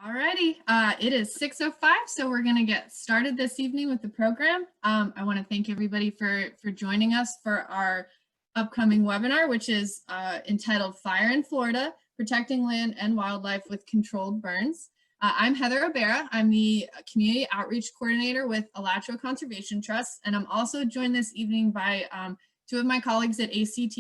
Alrighty, it is 6:05, so we're going to get started this evening with the program. I want to thank everybody for joining us for our upcoming webinar, which is entitled Fire in Florida, Protecting Land and Wildlife with Controlled Burns. I'm Heather Obera. I'm the Community Outreach Coordinator with Alachua Conservation Trust, and I'm also joined this evening by two of my colleagues at ACT.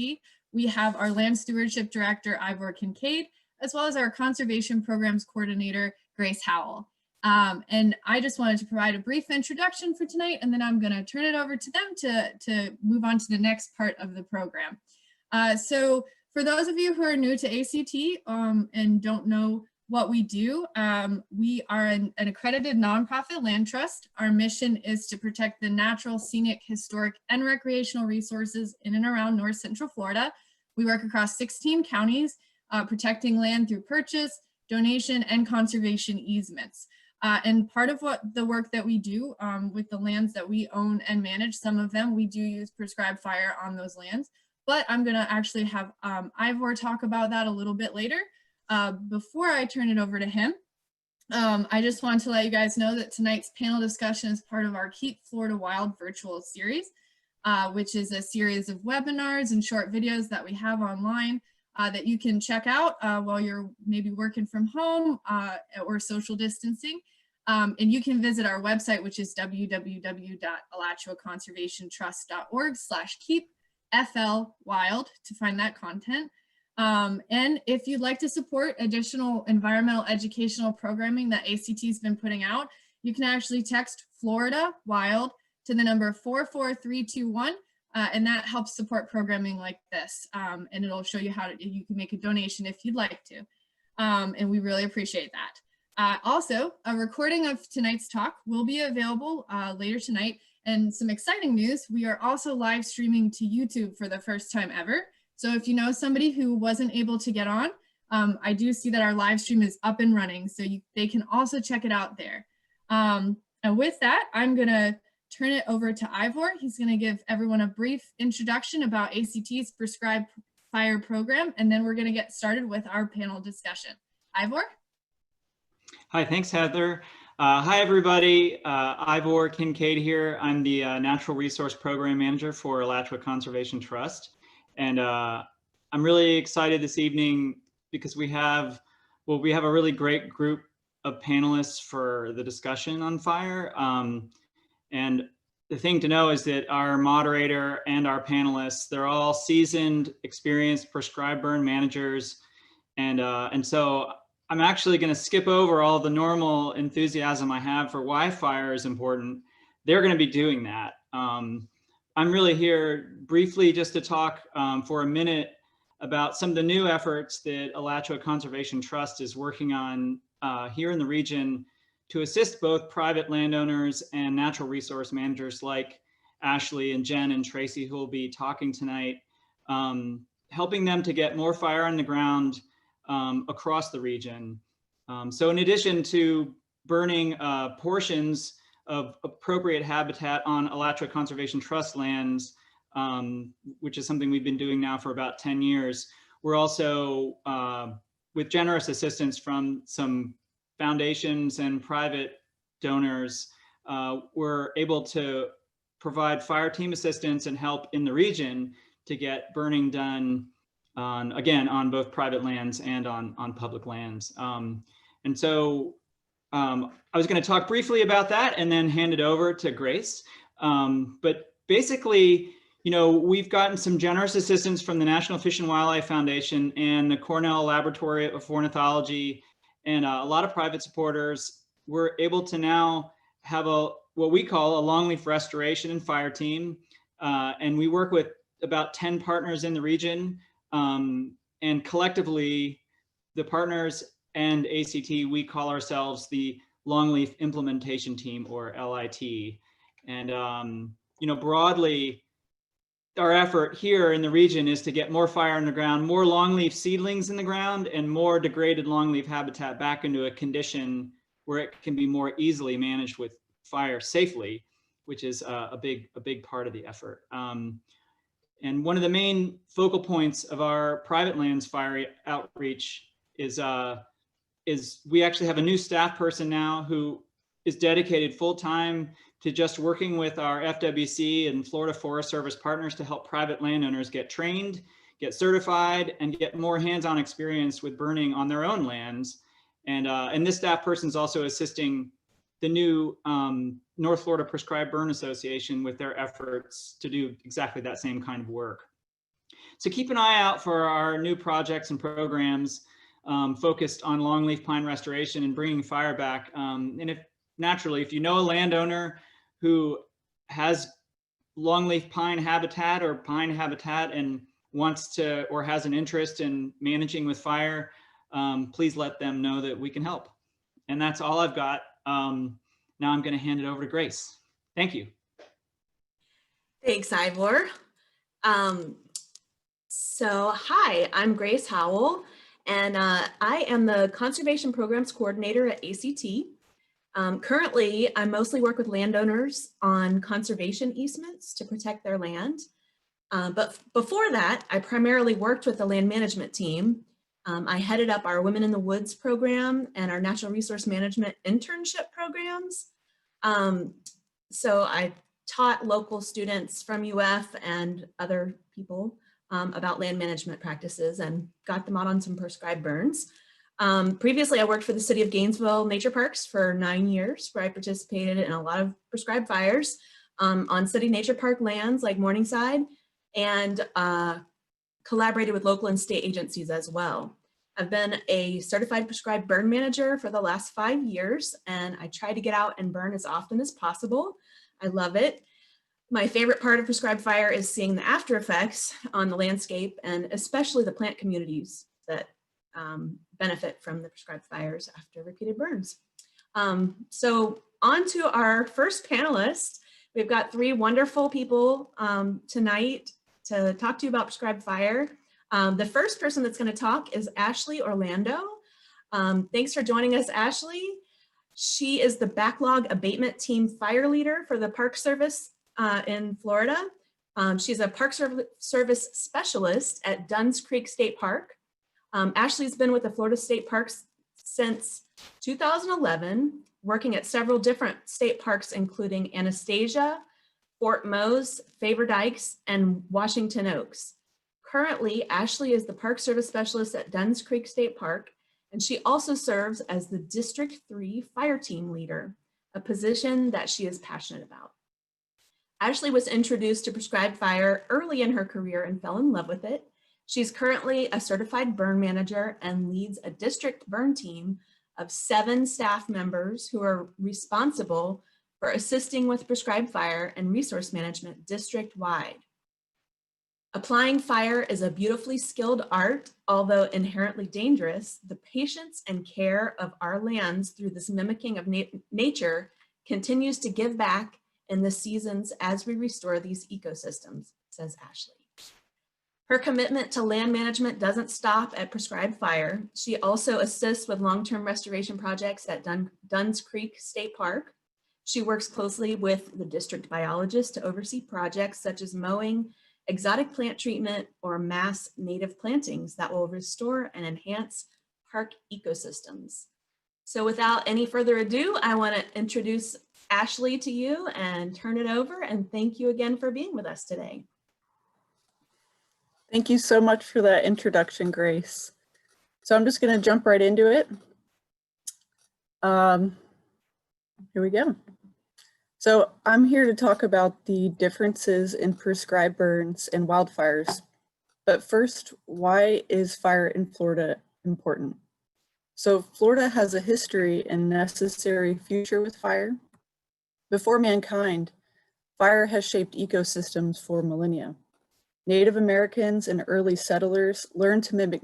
We have our Land Stewardship Director, Ivor Kade, as well as our Conservation Programs Coordinator, Grace Howell. And I just wanted to provide a brief introduction for tonight, and then I'm going to turn it over to them to move on to the next part of the program. So for those of you who are new to ACT and don't know what we do, we are an accredited nonprofit land trust. Our mission is to protect the natural, scenic, historic, and recreational resources in and around North Central Florida. We work across 16 counties, protecting land through purchase, donation, and conservation easements. And part of what the work that we do with the lands that we own and manage, some of them we do use prescribed fire on those lands, but I'm gonna actually have Ivor talk about that a little bit later. Before I turn it over to him, I just want to let you guys know that tonight's panel discussion is part of our Keep Florida Wild virtual series, which is a series of webinars and short videos that we have online that you can check out while you're maybe working from home or social distancing. And you can visit our website, which is www.alachuaconservationtrust.org/keep-FL-wild to find that content. And if you'd like to support additional environmental educational programming that ACT has been putting out, you can actually text Florida Wild to the number 44321. And that helps support programming like this. And it'll show you how you can make a donation if you'd like to. And we really appreciate that. Also, a recording of tonight's talk will be available later tonight. And some exciting news, we are also live streaming to YouTube for the first time ever. So if you know somebody who wasn't able to get on, I do see that our live stream is up and running. So they can also check it out there. And with that, I'm gonna turn it over to Ivor. He's going to give everyone a brief introduction about ACT's prescribed fire program, and then we're going to get started with our panel discussion. Ivor? Hi, thanks, Heather. Hi, everybody. Ivor Kade here. I'm the Natural Resource Program Manager for Alachua Conservation Trust. And I'm really excited this evening because we have a really great group of panelists for the discussion on fire. And the thing to know is that our moderator and our panelists, they're all seasoned, experienced prescribed burn managers. And so I'm actually going to skip over all the normal enthusiasm I have for why fire is important. They're going to be doing that. I'm really here briefly just to talk for a minute about some of the new efforts that Alachua Conservation Trust is working on here in the region to assist both private landowners and natural resource managers like Ashley and Jen and Tracy, who will be talking tonight, helping them to get more fire on the ground across the region. So in addition to burning portions of appropriate habitat on Alachua Conservation Trust lands, which is something we've been doing now for about 10 years, we're also, with generous assistance from some foundations and private donors, were able to provide fire team assistance and help in the region to get burning done on both private lands and on public lands. And so I was going to talk briefly about that and then hand it over to Grace. But basically, you know, we've gotten some generous assistance from the National Fish and Wildlife Foundation and the Cornell Laboratory of Ornithology and a lot of private supporters. We're able to now have what we call a longleaf restoration and fire team. And we work with about 10 partners in the region. And collectively, the partners and ACT, we call ourselves the Longleaf Implementation Team, or LIT. And, you know, broadly, our effort here in the region is to get more fire in the ground, more longleaf seedlings in the ground, and more degraded longleaf habitat back into a condition where it can be more easily managed with fire safely, which is a big part of the effort. And one of the main focal points of our private lands fire outreach is we actually have a new staff person now who is dedicated full-time to just working with our FWC and Florida Forest Service partners to help private landowners get trained, get certified, and get more hands-on experience with burning on their own lands. And this staff person is also assisting the new North Florida Prescribed Burn Association with their efforts to do exactly that same kind of work. So keep an eye out for our new projects and programs focused on longleaf pine restoration and bringing fire back. And if you know a landowner who has longleaf pine habitat or pine habitat and wants to or has an interest in managing with fire, please let them know that we can help. And that's all I've got. Now I'm going to hand it over to Grace. Thank you. Thanks, Ivor. So hi, I'm Grace Howell, and I am the Conservation Programs Coordinator at ACT. Currently, I mostly work with landowners on conservation easements to protect their land. But before that, I primarily worked with the land management team. I headed up our Women in the Woods program and our Natural Resource Management internship programs. So I taught local students from UF and other people about land management practices and got them out on some prescribed burns. Previously, I worked for the City of Gainesville Nature Parks for 9 years, where I participated in a lot of prescribed fires on city nature park lands like Morningside, and collaborated with local and state agencies as well. I've been a certified prescribed burn manager for the last 5 years, and I try to get out and burn as often as possible. I love it. My favorite part of prescribed fire is seeing the after effects on the landscape, and especially the plant communities that benefit from the prescribed fires after repeated burns. So on to our first panelist. We've got 3 wonderful people tonight to talk to you about prescribed fire. The first person that's going to talk is Ashley Orlando. Thanks for joining us, Ashley. She is the Backlog Abatement Team Fire Leader for the Park Service in Florida. She's a Park Service Specialist at Dunn's Creek State Park. Ashley's been with the Florida State Parks since 2011, working at several different state parks, including Anastasia, Fort Mose, Favor Dykes, and Washington Oaks. Currently, Ashley is the Park Service Specialist at Dunn's Creek State Park, and she also serves as the District 3 Fire Team Leader, a position that she is passionate about. Ashley was introduced to prescribed fire early in her career and fell in love with it. She's currently a certified burn manager and leads a district burn team of 7 staff members who are responsible for assisting with prescribed fire and resource management district-wide. Applying fire is a beautifully skilled art, although inherently dangerous. The patience and care of our lands through this mimicking of nature continues to give back in the seasons as we restore these ecosystems, says Ashley. Her commitment to land management doesn't stop at prescribed fire. She also assists with long-term restoration projects at Dunn's Creek State Park. She works closely with the district biologist to oversee projects such as mowing, exotic plant treatment, or mass native plantings that will restore and enhance park ecosystems. So without any further ado, I want to introduce Ashley to you and turn it over, and thank you again for being with us today. Thank you so much for that introduction, Grace. So I'm just going to jump right into it. Here we go. So I'm here to talk about the differences in prescribed burns and wildfires. But first, why is fire in Florida important? So Florida has a history and necessary future with fire. Before mankind, fire has shaped ecosystems for millennia. Native Americans and early settlers learned to mimic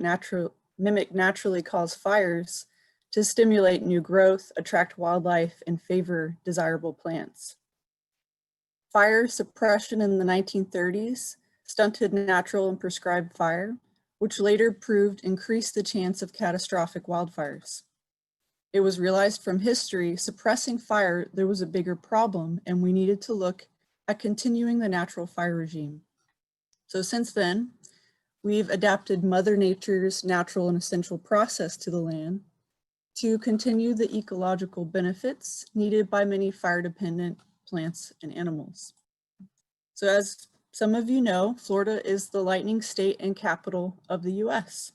naturally caused fires to stimulate new growth, attract wildlife, and favor desirable plants. Fire suppression in the 1930s stunted natural and prescribed fire, which later proved increased the chance of catastrophic wildfires. It was realized from history, suppressing fire, there was a bigger problem, and we needed to look at continuing the natural fire regime. So since then, we've adapted Mother Nature's natural and essential process to the land to continue the ecological benefits needed by many fire-dependent plants and animals. So as some of you know, Florida is the lightning state and capital of the US.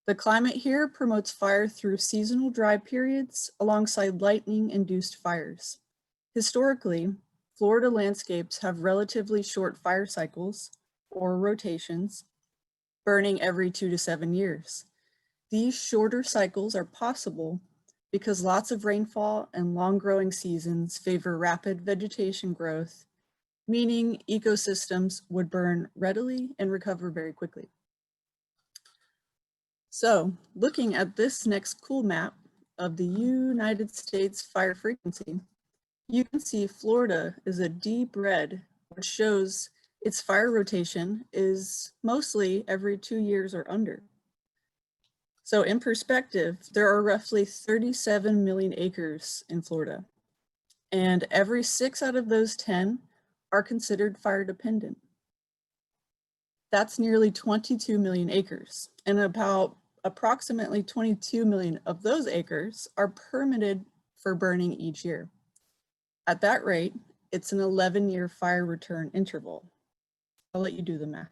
The climate here promotes fire through seasonal dry periods alongside lightning-induced fires. Historically, Florida landscapes have relatively short fire cycles, or rotations, burning every 2 to 7 years. These shorter cycles are possible because lots of rainfall and long growing seasons favor rapid vegetation growth, meaning ecosystems would burn readily and recover very quickly. So, looking at this next cool map of the United States fire frequency, you can see Florida is a deep red, which shows its fire rotation is mostly every 2 years or under. So in perspective, there are roughly 37 million acres in Florida, and every 6 out of those 10 are considered fire dependent. That's nearly 22 million acres, and about approximately 22 million of those acres are permitted for burning each year. At that rate, it's an 11-year fire return interval. I'll let you do the math.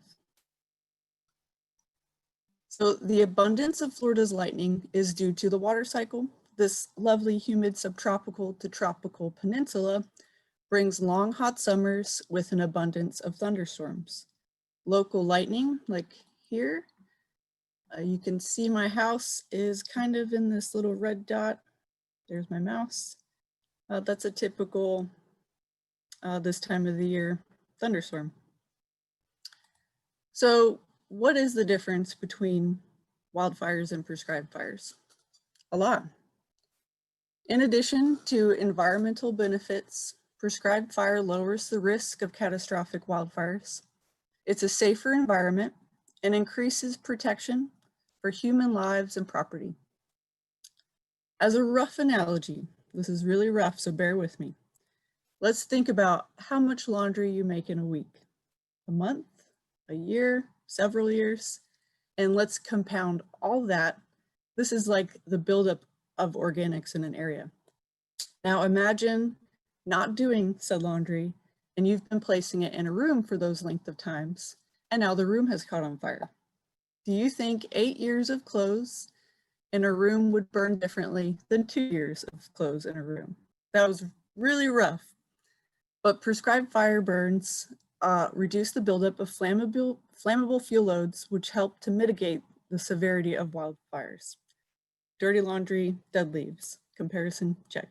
So the abundance of Florida's lightning is due to the water cycle. This lovely humid subtropical to tropical peninsula brings long hot summers with an abundance of thunderstorms. Local lightning, like here, you can see my house is kind of in this little red dot. There's my mouse. That's a typical this time of the year thunderstorm. So what is the difference between wildfires and prescribed fires? A lot. In addition to environmental benefits, prescribed fire lowers the risk of catastrophic wildfires. It's a safer environment and increases protection for human lives and property. As a rough analogy, this is really rough, so bear with me. Let's think about how much laundry you make in a week, a month, a year, several years, and let's compound all that. This is like the buildup of organics in an area. Now imagine not doing said laundry and you've been placing it in a room for those length of times, and now the room has caught on fire. Do you think 8 years of clothes in a room would burn differently than 2 years of clothes in a room? That was really rough, but prescribed fire burns reduce the buildup of flammable fuel loads, which help to mitigate the severity of wildfires. Dirty laundry, dead leaves. Comparison, check.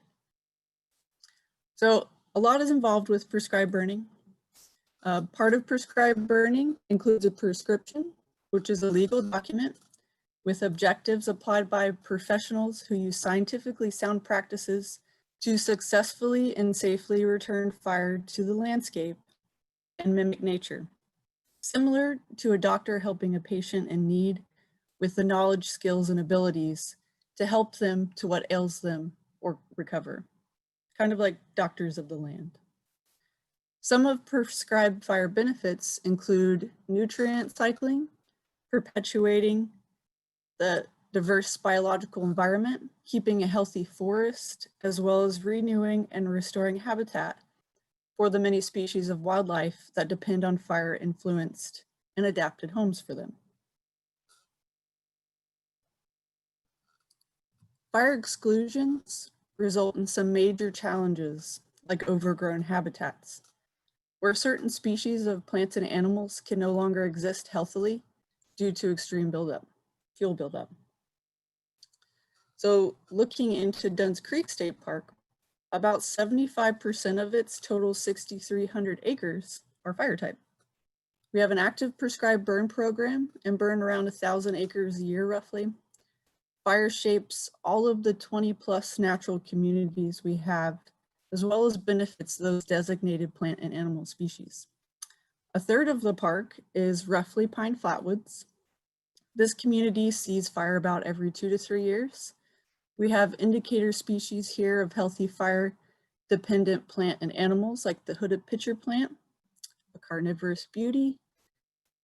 So a lot is involved with prescribed burning. Part of prescribed burning includes a prescription, which is a legal document with objectives applied by professionals who use scientifically sound practices to successfully and safely return fire to the landscape and mimic nature. Similar to a doctor helping a patient in need with the knowledge, skills, and abilities to help them to what ails them or recover. Kind of like doctors of the land. Some of prescribed fire benefits include nutrient cycling, perpetuating the diverse biological environment, keeping a healthy forest, as well as renewing and restoring habitat for the many species of wildlife that depend on fire-influenced and adapted homes for them. Fire exclusions result in some major challenges, like overgrown habitats, where certain species of plants and animals can no longer exist healthily due to extreme fuel buildup. So looking into Dunn's Creek State Park, about 75% of its total 6,300 acres are fire type. We have an active prescribed burn program and burn around 1,000 acres a year roughly. Fire shapes all of the 20+ natural communities we have, as well as benefits those designated plant and animal species. A third of the park is roughly pine flatwoods. This community sees fire about every 2 to 3 years. We have indicator species here of healthy fire-dependent plant and animals like the hooded pitcher plant, a carnivorous beauty,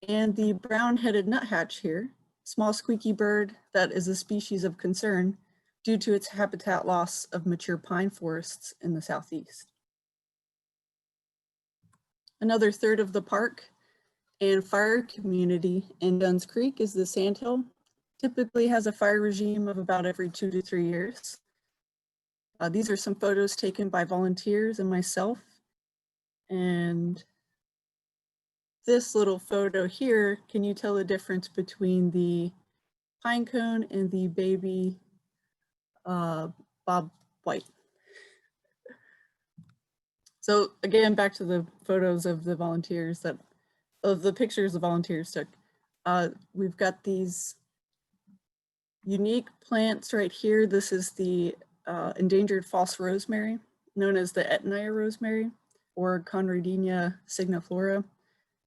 and the brown-headed nuthatch here, small squeaky bird that is a species of concern due to its habitat loss of mature pine forests in the southeast. Another third of the park and fire community in Dunn's Creek is the Sandhill. Typically has a fire regime of about every 2 to 3 years. These are some photos taken by volunteers and myself. And this little photo here, can you tell the difference between the pine cone and the baby Bob White? So again, back to the photos of the volunteers of the pictures the volunteers took. We've got these unique plants right here. This is the endangered false rosemary, known as the Etnaya rosemary, or Conradina signiflora.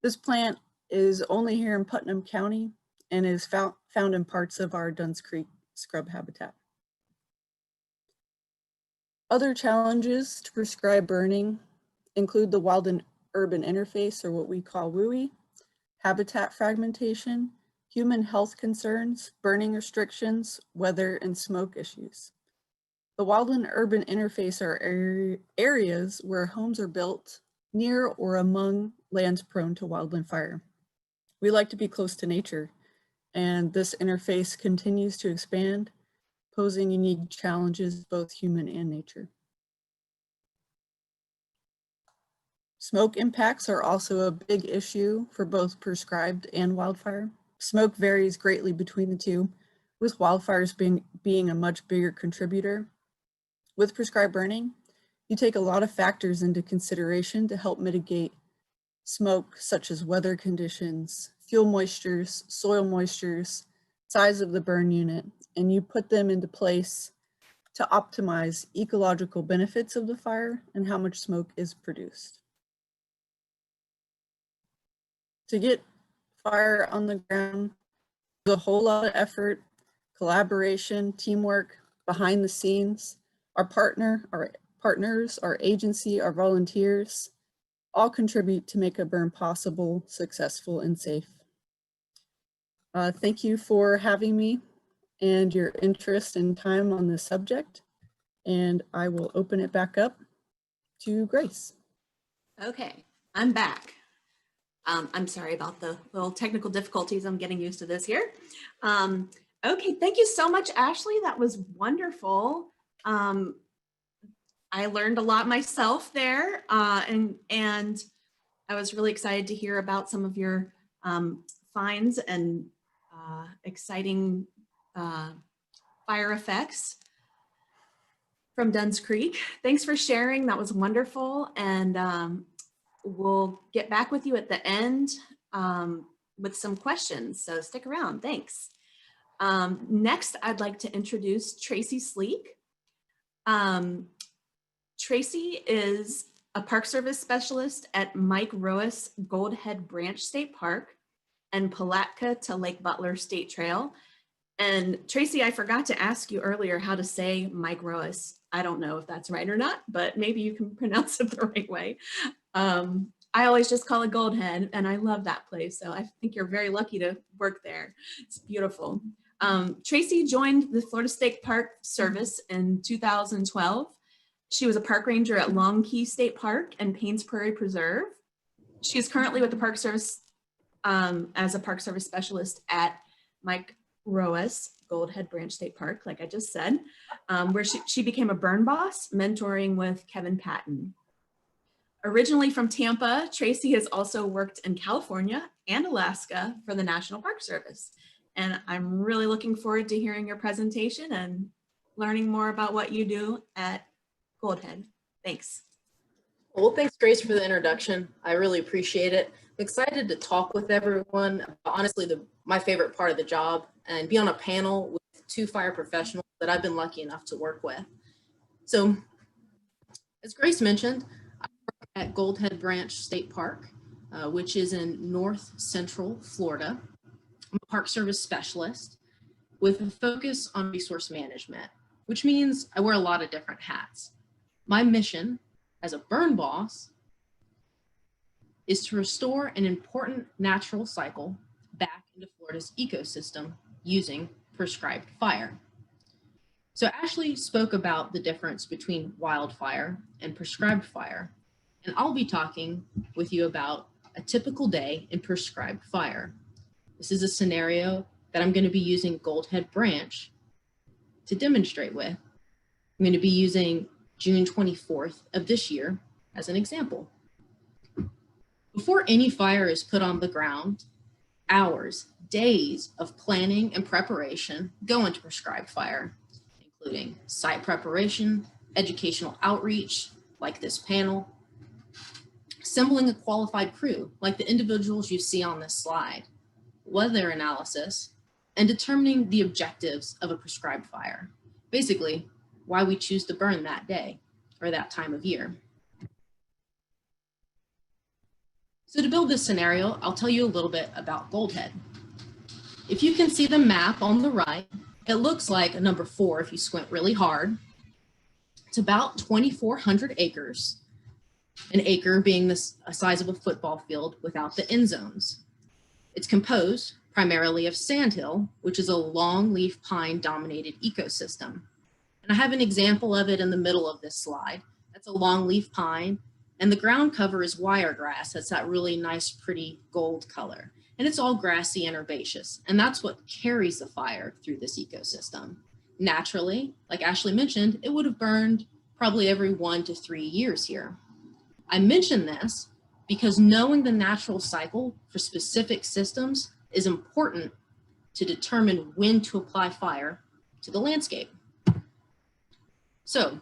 This plant is only here in Putnam County and is found in parts of our Dunn's Creek scrub habitat. Other challenges to prescribed burning include the wild and urban interface, or what we call WUI, habitat fragmentation, human health concerns, burning restrictions, weather, and smoke issues. The wild and urban interface are areas where homes are built near or among lands prone to wildland fire. We like to be close to nature, and this interface continues to expand, posing unique challenges, both human and nature. Smoke impacts are also a big issue for both prescribed and wildfire. Smoke varies greatly between the two, with wildfires being a much bigger contributor. With prescribed burning, you take a lot of factors into consideration to help mitigate smoke, such as weather conditions, fuel moistures, soil moistures, size of the burn unit, and you put them into place to optimize ecological benefits of the fire and how much smoke is produced. To get fire on the ground, there's a whole lot of effort, collaboration, teamwork, behind the scenes. Our partners, our agency, our volunteers, all contribute to make a burn possible, successful, and safe. Thank you for having me and your interest and time on this subject. And I will open it back up to Grace. Okay, I'm back. I'm sorry about the little technical difficulties. I'm getting used to this here. Okay, thank you so much, Ashley. That was wonderful. I learned a lot myself there, and I was really excited to hear about some of your finds and exciting fire effects from Dunn's Creek. Thanks for sharing. That was wonderful. And we'll get back with you at the end with some questions. So stick around. Thanks. Next, I'd like to introduce Tracy Sleek. Tracy is a Park Service specialist at Mike Roas Goldhead Branch State Park and Palatka to Lake Butler State Trail. And Tracy, I forgot to ask you earlier how to say Mike Roas. I don't know if that's right or not, but maybe you can pronounce it the right way. I always just call it Goldhead, and I love that place. So I think you're very lucky to work there. It's beautiful. Tracy joined the Florida State Park Service in 2012. She was a park ranger at Long Key State Park and Paynes Prairie Preserve. She is currently with the Park Service as a Park Service specialist at Mike Roas Goldhead Branch State Park, like I just said, where she became a burn boss, mentoring with Kevin Patton. Originally from Tampa, Tracy has also worked in California and Alaska for the National Park Service. And I'm really looking forward to hearing your presentation and learning more about what you do at Goldhead. Thanks. Well, thanks, Grace, for the introduction. I really appreciate it. I'm excited to talk with everyone. Honestly, my favorite part of the job, and be on a panel with two fire professionals that I've been lucky enough to work with. So, as Grace mentioned, I work at Goldhead Branch State Park, which is in North Central Florida. I'm a Park Service specialist with a focus on resource management, which means I wear a lot of different hats. My mission as a burn boss is to restore an important natural cycle back into Florida's ecosystem using prescribed fire. So Ashley spoke about the difference between wildfire and prescribed fire, and I'll be talking with you about a typical day in prescribed fire. This is a scenario that I'm going to be using Goldhead branch to demonstrate with. I'm going to be using June 24th of this year as an example. Before any fire is put on the ground, hours, days of planning and preparation go into prescribed fire, including site preparation, educational outreach, like this panel, assembling a qualified crew, like the individuals you see on this slide, weather analysis, and determining the objectives of a prescribed fire. Basically, why we choose to burn that day or that time of year. So to build this scenario, I'll tell you a little bit about Goldhead. If you can see the map on the right, it looks like a number 4 if you squint really hard. It's about 2,400 acres, an acre being the size of a football field without the end zones. It's composed primarily of sandhill, which is a longleaf pine dominated ecosystem. And I have an example of it in the middle of this slide. That's a longleaf pine, and the ground cover is wiregrass. That's that really nice, pretty gold color. And it's all grassy and herbaceous, and that's what carries the fire through this ecosystem. Naturally, like Ashley mentioned, it would have burned probably every 1 to 3 years here. I mention this because knowing the natural cycle for specific systems is important to determine when to apply fire to the landscape. So,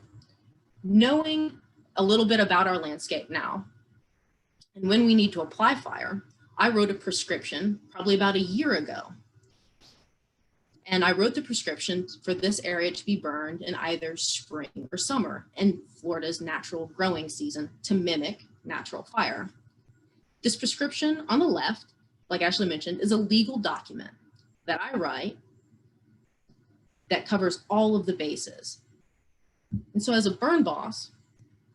knowing a little bit about our landscape now, and when we need to apply fire, I wrote a prescription probably about a year ago. And I wrote the prescription for this area to be burned in either spring or summer in Florida's natural growing season to mimic natural fire. This prescription on the left, like Ashley mentioned, is a legal document that I write that covers all of the bases. And so as a burn boss,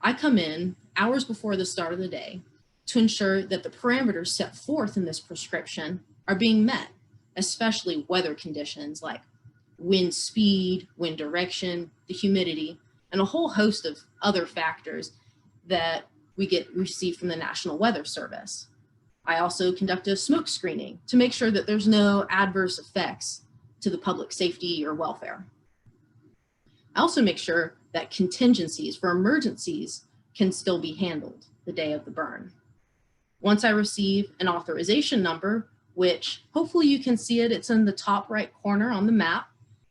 I come in hours before the start of the day to ensure that the parameters set forth in this prescription are being met, especially weather conditions like wind speed, wind direction, the humidity, and a whole host of other factors that we receive from the National Weather Service. I also conduct a smoke screening to make sure that there's no adverse effects to the public safety or welfare. I also make sure that contingencies for emergencies can still be handled the day of the burn. Once I receive an authorization number, which hopefully you can see it, it's in the top right corner on the map,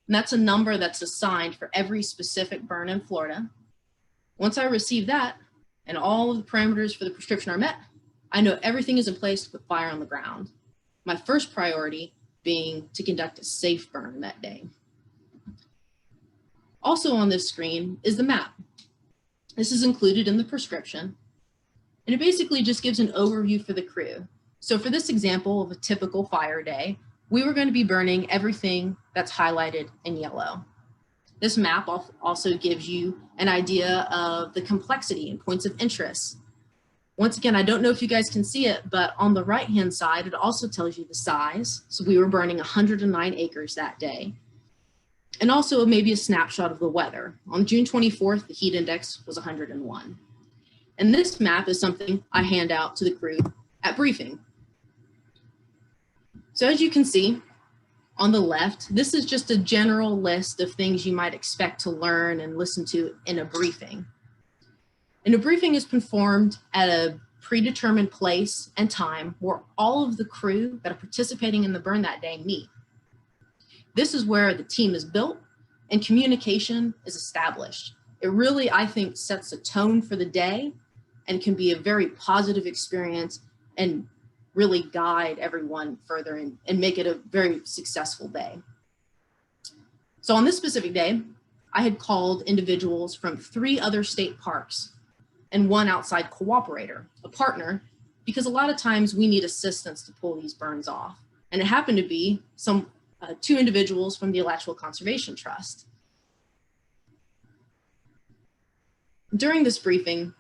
and that's a number that's assigned for every specific burn in Florida. Once I receive that, and all of the parameters for the prescription are met, I know everything is in place to put fire on the ground. My first priority being to conduct a safe burn that day. Also on this screen is the map. This is included in the prescription, and it basically just gives an overview for the crew. So for this example of a typical fire day, we were going to be burning everything that's highlighted in yellow. This map also gives you an idea of the complexity and points of interest. Once again, I don't know if you guys can see it, but on the right-hand side, it also tells you the size. So we were burning 109 acres that day. And also maybe a snapshot of the weather. On June 24th, the heat index was 101. And this map is something I hand out to the crew at briefing. So as you can see on the left, this is just a general list of things you might expect to learn and listen to in a briefing. And a briefing is performed at a predetermined place and time where all of the crew that are participating in the burn that day meet. This is where the team is built and communication is established. It really, I think, sets a tone for the day and can be a very positive experience and really guide everyone further and make it a very successful day. So on this specific day, I had called individuals from 3 other state parks and 1 outside cooperator, a partner, because a lot of times we need assistance to pull these burns off. And it happened to be 2 individuals from the Alachua Conservation Trust. During this briefing,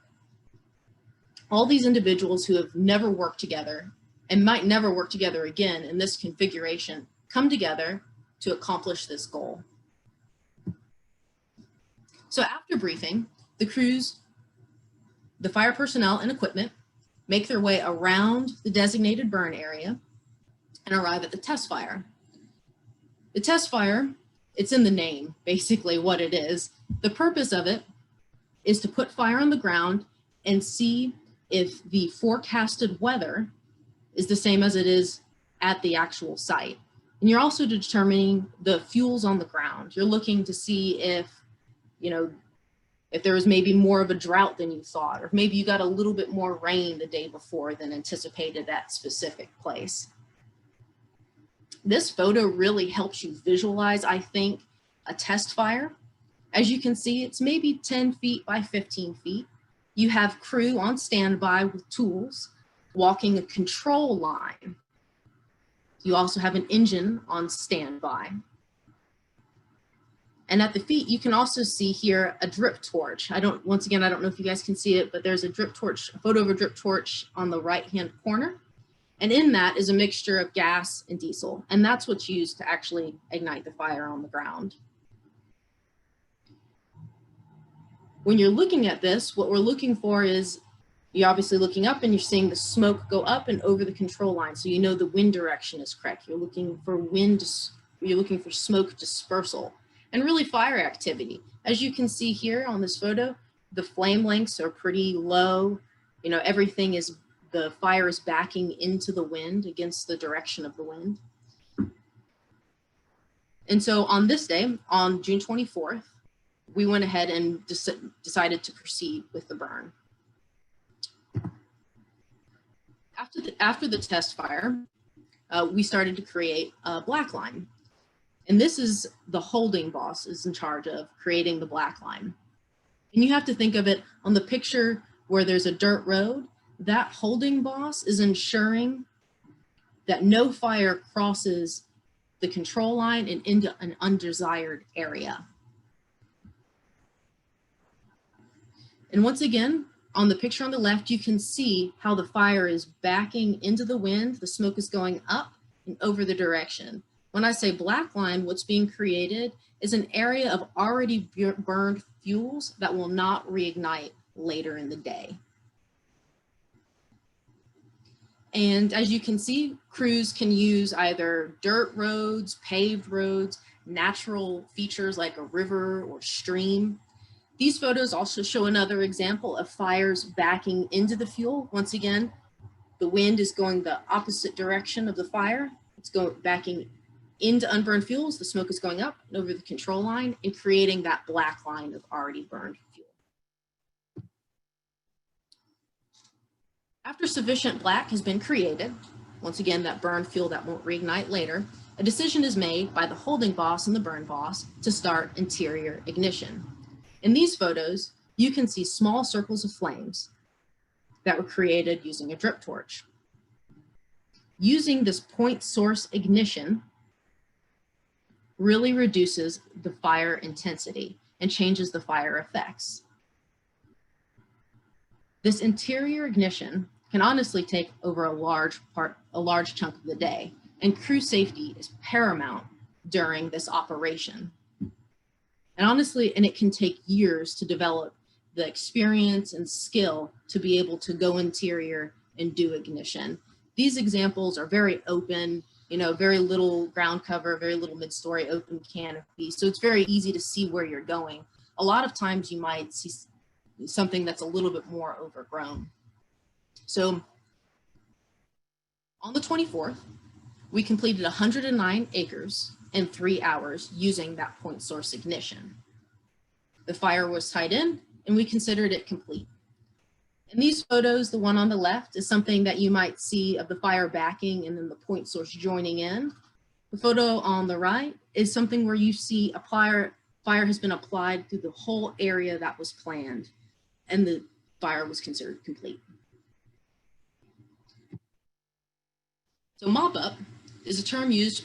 all these individuals who have never worked together and might never work together again in this configuration come together to accomplish this goal. So after briefing, the crews, the fire personnel and equipment make their way around the designated burn area and arrive at the test fire. The test fire, it's in the name, basically what it is. The purpose of it is to put fire on the ground and see if the forecasted weather is the same as it is at the actual site. And you're also determining the fuels on the ground. You're looking to see if, if there was maybe more of a drought than you thought, or maybe you got a little bit more rain the day before than anticipated at that specific place. This photo really helps you visualize, I think, a test fire. As you can see, it's maybe 10 feet by 15 feet. You have crew on standby with tools, walking a control line. You also have an engine on standby. And at the feet, you can also see here a drip torch. Once again, I don't know if you guys can see it, but there's a drip torch, a photo of a drip torch on the right-hand corner. And in that is a mixture of gas and diesel. And that's what's used to actually ignite the fire on the ground. When you're looking at this, what we're looking for is, you're obviously looking up and you're seeing the smoke go up and over the control line. So you know the wind direction is correct. You're looking for smoke dispersal and really fire activity. As you can see here on this photo, the flame lengths are pretty low. Everything is, the fire is backing into the wind against the direction of the wind. And so on this day, on June 24th, we went ahead and decided to proceed with the burn. After the test fire, we started to create a black line. And this is the holding boss is in charge of creating the black line. And you have to think of it on the picture where there's a dirt road, that holding boss is ensuring that no fire crosses the control line and into an undesired area. And once again, on the picture on the left, you can see how the fire is backing into the wind. The smoke is going up and over the direction. When I say black line, what's being created is an area of already burned fuels that will not reignite later in the day. And as you can see, crews can use either dirt roads, paved roads, natural features like a river or stream. These photos also show another example of fires backing into the fuel. Once again, the wind is going the opposite direction of the fire. It's going backing into unburned fuels. The smoke is going up and over the control line and creating that black line of already burned fuel. After sufficient black has been created, once again, that burned fuel that won't reignite later, a decision is made by the holding boss and the burn boss to start interior ignition. In these photos, you can see small circles of flames that were created using a drip torch. Using this point source ignition really reduces the fire intensity and changes the fire effects. This interior ignition can honestly take over a large chunk of the day, and crew safety is paramount during this operation. And honestly, it can take years to develop the experience and skill to be able to go interior and do ignition. These examples are very open, very little ground cover, very little mid-story open canopy. So it's very easy to see where you're going. A lot of times you might see something that's a little bit more overgrown. So on the 24th, we completed 109 acres in 3 hours using that point source ignition. The fire was tied in and we considered it complete. In these photos, the one on the left is something that you might see of the fire backing and then the point source joining in. The photo on the right is something where you see fire has been applied through the whole area that was planned and the fire was considered complete. So mop-up is a term used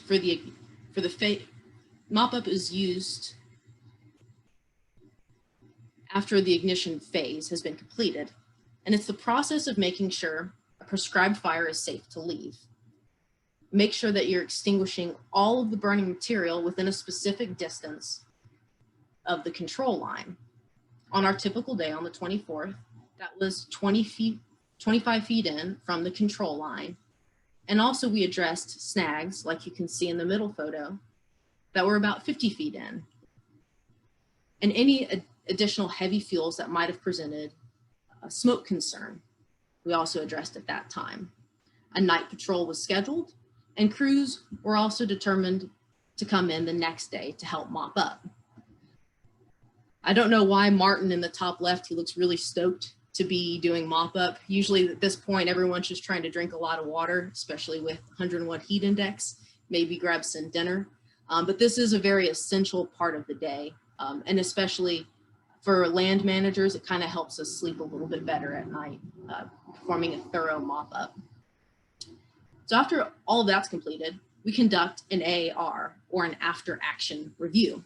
mop-up is used after the ignition phase has been completed, and it's the process of making sure a prescribed fire is safe to leave. Make sure that you're extinguishing all of the burning material within a specific distance of the control line. on our typical day on the 24th, that was 25 feet in from the control line. And also we addressed snags, like you can see in the middle photo, that were about 50 feet in. And any additional heavy fuels that might have presented a smoke concern, we also addressed at that time. A night patrol was scheduled, and crews were also determined to come in the next day to help mop up. I don't know why Martin in the top left, he looks really stoked to be doing mop up. Usually at this point, everyone's just trying to drink a lot of water, especially with 101 heat index, maybe grab some dinner. But this is a very essential part of the day. And especially for land managers, it kind of helps us sleep a little bit better at night, performing a thorough mop up. So after all of that's completed, we conduct an AAR, or an after action review.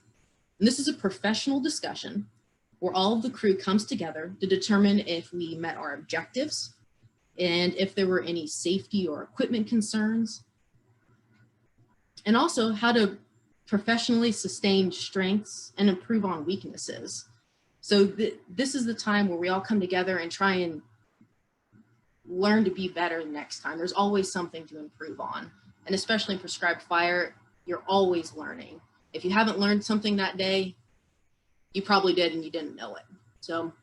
And this is a professional discussion where all of the crew comes together to determine if we met our objectives and if there were any safety or equipment concerns, and also how to professionally sustain strengths and improve on weaknesses. So this is the time where we all come together and try and learn to be better next time. There's always something to improve on. And especially in prescribed fire, you're always learning. If you haven't learned something that day, you probably did and you didn't know it. So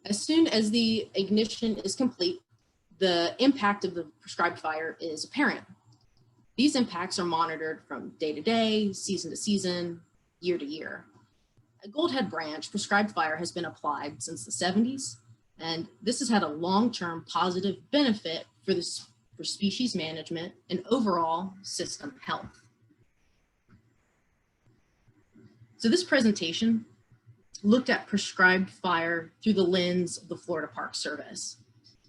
as soon as the ignition is complete, the impact of the prescribed fire is apparent. These impacts are monitored from day to day, season to season, year to year. At Goldhead Branch, prescribed fire has been applied since the 70s, and this has had a long-term positive benefit for species management and overall system health. So this presentation looked at prescribed fire through the lens of the Florida Park Service,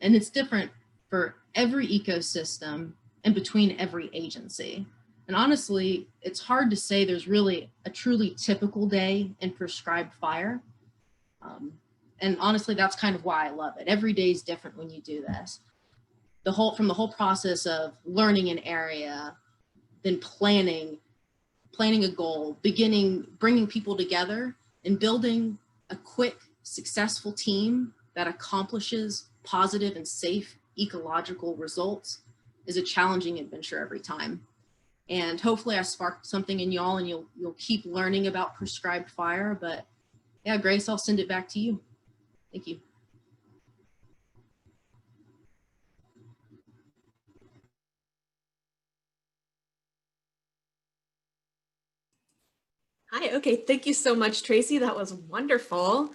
and it's different for every ecosystem and between every agency. And honestly, it's hard to say there's really a truly typical day in prescribed fire. And honestly, that's kind of why I love it. Every day is different when you do this. From the whole process of learning an area, then planning a goal, bringing people together and building a quick, successful team that accomplishes positive and safe ecological results is a challenging adventure every time. And hopefully I sparked something in y'all and you'll keep learning about prescribed fire. But yeah, Grace, I'll send it back to you. Thank you. Hi, okay, thank you so much, Tracy. That was wonderful.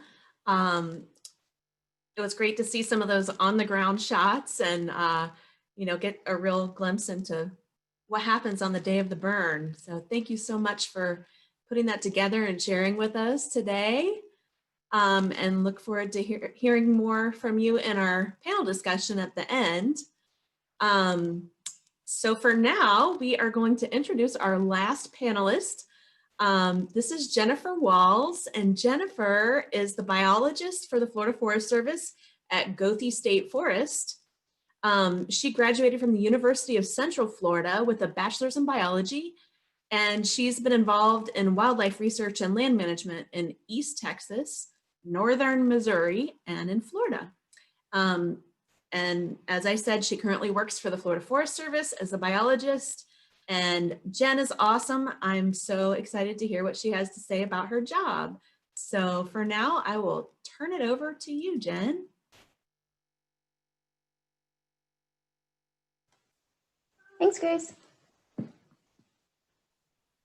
It was great to see some of those on the ground shots and get a real glimpse into what happens on the day of the burn. So thank you so much for putting that together and sharing with us today. And look forward to hearing more from you in our panel discussion at the end. So for now, we are going to introduce our last panelist. This is Jennifer Walls, and Jennifer is the biologist for the Florida Forest Service at Goethe State Forest. She graduated from the University of Central Florida with a bachelor's in biology, and she's been involved in wildlife research and land management in East Texas, Northern Missouri, and in Florida. And as I said, she currently works for the Florida Forest Service as a biologist. And Jen is awesome. I'm so excited to hear what she has to say about her job. So for now, I will turn it over to you, Jen. Thanks, Grace.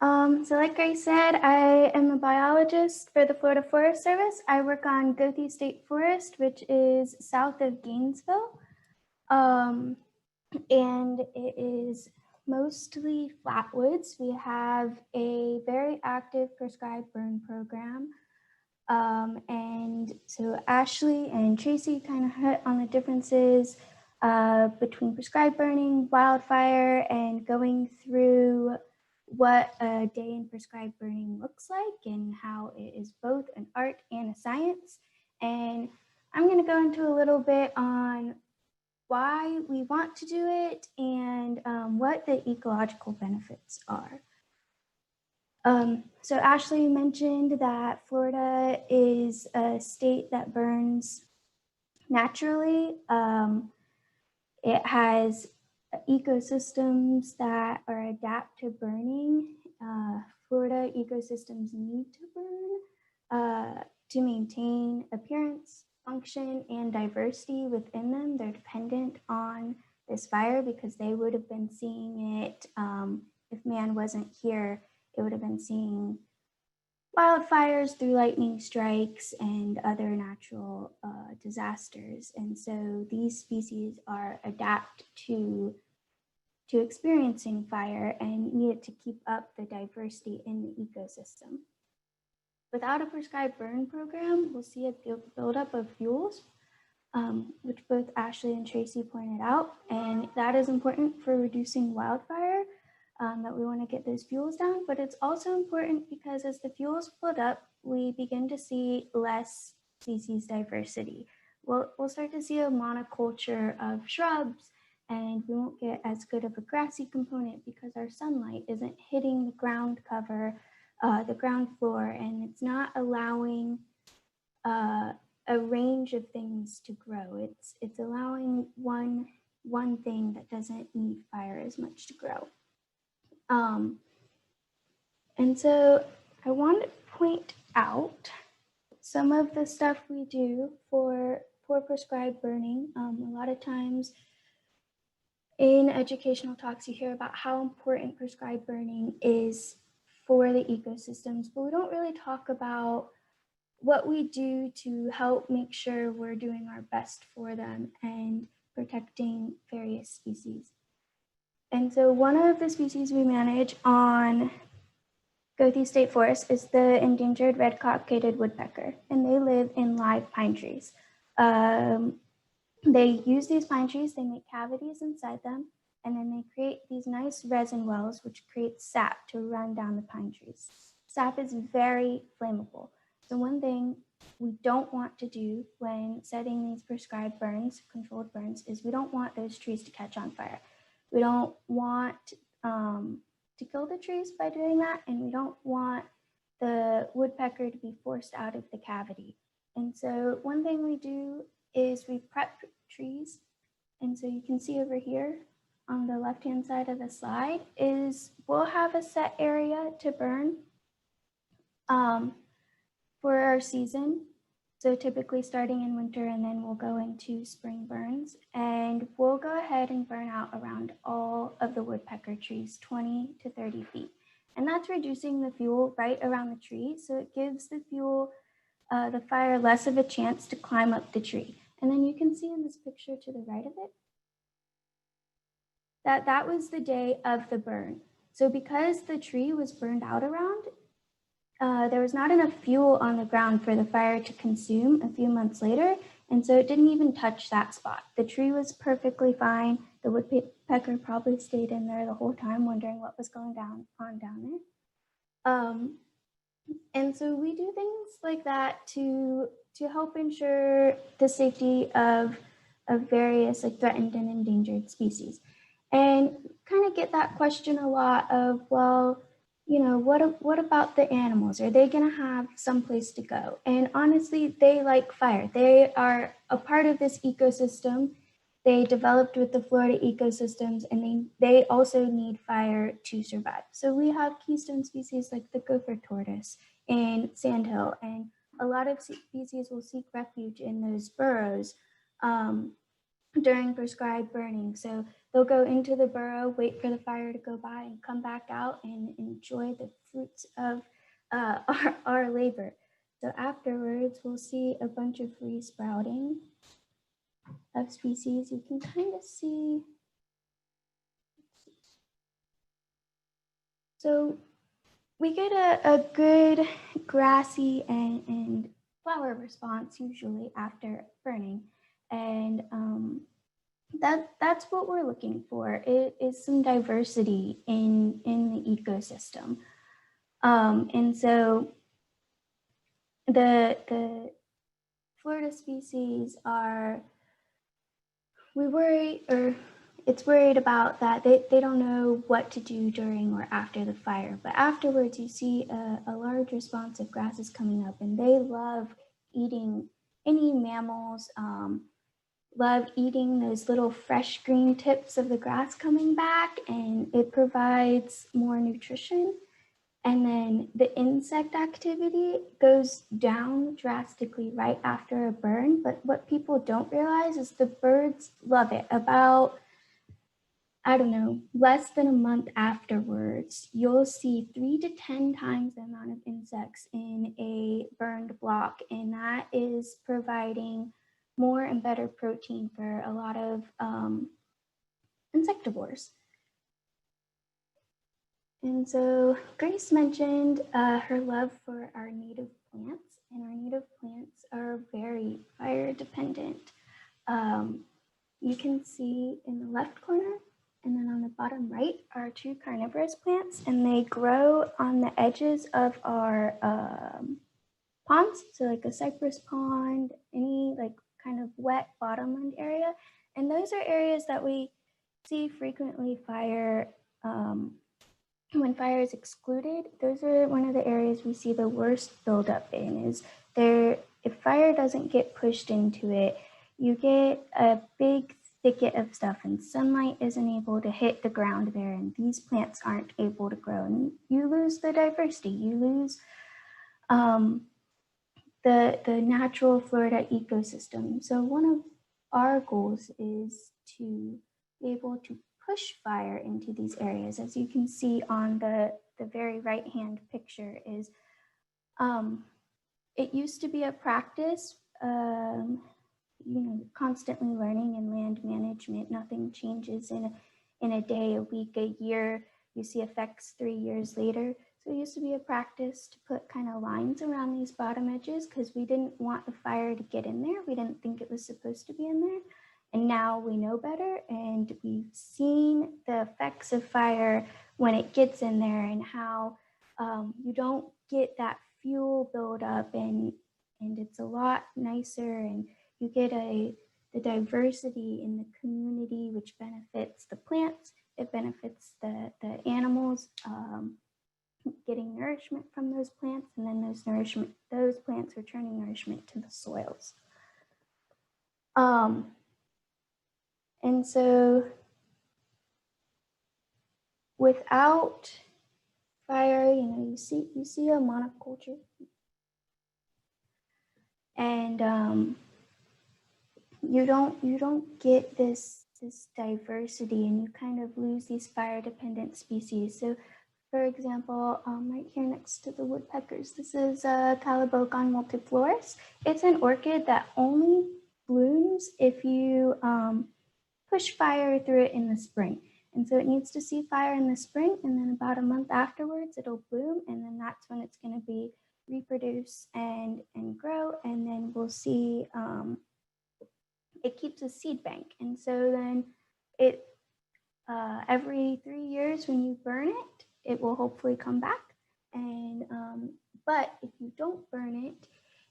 So like Grace said, I am a biologist for the Florida Forest Service. I work on Goethe State Forest, which is south of Gainesville. And it is mostly flatwoods. We have a very active prescribed burn program. And so Ashley and Tracy kind of hit on the differences between prescribed burning, wildfire, and going through what a day in prescribed burning looks like and how it is both an art and a science. And I'm going to go into a little bit on why we want to do it and what the ecological benefits are. So Ashley mentioned that Florida is a state that burns naturally. It has ecosystems that are adapt to burning. Florida ecosystems need to burn to maintain appearance, function, and diversity within them. They're dependent on this fire because they would have been seeing it if man wasn't here. It would have been seeing wildfires through lightning strikes and other natural disasters. And so these species are adapt to experiencing fire and needed to keep up the diversity in the ecosystem. Without a prescribed burn program, we'll see a buildup of fuels, which both Ashley and Tracy pointed out, and that is important for reducing wildfire. That we want to get those fuels down, but it's also important because as the fuels build up, we begin to see less species diversity. We'll start to see a monoculture of shrubs, and we won't get as good of a grassy component because our sunlight isn't hitting the ground cover, the ground floor, and it's not allowing a range of things to grow. It's allowing one thing that doesn't need fire as much to grow. And so I want to point out some of the stuff we do for prescribed burning. A lot of times in educational talks, you hear about how important prescribed burning is for the ecosystems, but we don't really talk about what we do to help make sure we're doing our best for them and protecting various species. And so one of the species we manage on Goldhead State Forest is the endangered red-cockaded woodpecker, and they live in live pine trees. They use these pine trees, they make cavities inside them, and then they create these nice resin wells, which create sap to run down the pine trees. Sap is very flammable. So one thing we don't want to do when setting these prescribed burns, controlled burns, is we don't want those trees to catch on fire. We don't want to kill the trees by doing that, and we don't want the woodpecker to be forced out of the cavity. And so one thing we do is we prep trees. And so you can see over here on the left-hand side of the slide is we'll have a set area to burn for our season. So typically starting in winter, and then we'll go into spring burns, and we'll go ahead and burn out around all of the woodpecker trees, 20 to 30 feet. And that's reducing the fuel right around the tree. So it gives the fuel, the fire less of a chance to climb up the tree. And then you can see in this picture to the right of it, that was the day of the burn. So because the tree was burned out around, there was not enough fuel on the ground for the fire to consume a few months later, and so it didn't even touch that spot. The tree was perfectly fine. The woodpecker probably stayed in there the whole time wondering what was going on down there. And so we do things like that to help ensure the safety of various like threatened and endangered species. And kind of get that question a lot of, well, you know, what about the animals? Are they going to have some place to go? And honestly, they like fire. They are a part of this ecosystem. They developed with the Florida ecosystems, and they also need fire to survive. So we have keystone species like the gopher tortoise and sandhill, and a lot of species will seek refuge in those burrows during prescribed burning. So they'll go into the burrow, wait for the fire to go by, and come back out and enjoy the fruits of our labor. So afterwards, we'll see a bunch of resprouting of species. You can kind of see. So we get a good grassy and flower response usually after burning. And that's what we're looking for. It is some diversity in the ecosystem. And so the Florida species we worry, or it's worried about that they don't know what to do during or after the fire. But afterwards, you see a large response of grasses coming up, and they love eating any mammals, love eating those little fresh green tips of the grass coming back, and it provides more nutrition. And then the insect activity goes down drastically right after a burn. But what people don't realize is the birds love it. About, I don't know, less than a month afterwards, you'll see 3 to 10 times the amount of insects in a burned block. And that is providing more and better protein for a lot of insectivores. And so Grace mentioned her love for our native plants, and our native plants are very fire dependent. You can see in the left corner and then on the bottom right are 2 carnivorous plants, and they grow on the edges of our ponds. So like a cypress pond, any like kind of wet bottomland area. And those are areas that we see frequently fire. When fire is excluded, those are one of the areas we see the worst buildup in. Is there, if fire doesn't get pushed into it, you get a big thicket of stuff, and sunlight isn't able to hit the ground there, and these plants aren't able to grow, and you lose the diversity. You lose the natural Florida ecosystem. So one of our goals is to be able to push fire into these areas. As you can see on the very right-hand picture is, it used to be a practice, constantly learning in land management. Nothing changes in a day, a week, a year. You see effects 3 years later. So it used to be a practice to put kind of lines around these bottom edges because we didn't want the fire to get in there. We didn't think it was supposed to be in there. And now we know better, and we've seen the effects of fire when it gets in there, and how you don't get that fuel buildup, and it's a lot nicer, and you get the diversity in the community, which benefits the plants, it benefits the animals, getting nourishment from those plants, and then those plants returning nourishment to the soils. And so without fire, you see a monoculture, and you don't get this diversity, and you kind of lose these fire dependent species. So for example, right here next to the woodpeckers, this is Calabogon multiflorus. It's an orchid that only blooms if you push fire through it in the spring. And so it needs to see fire in the spring, and then about a month afterwards, it'll bloom, and then that's when it's going to be reproduce and grow, and then we'll see it keeps a seed bank. And so then it every 3 years when you burn it, it will hopefully come back. And but if you don't burn it,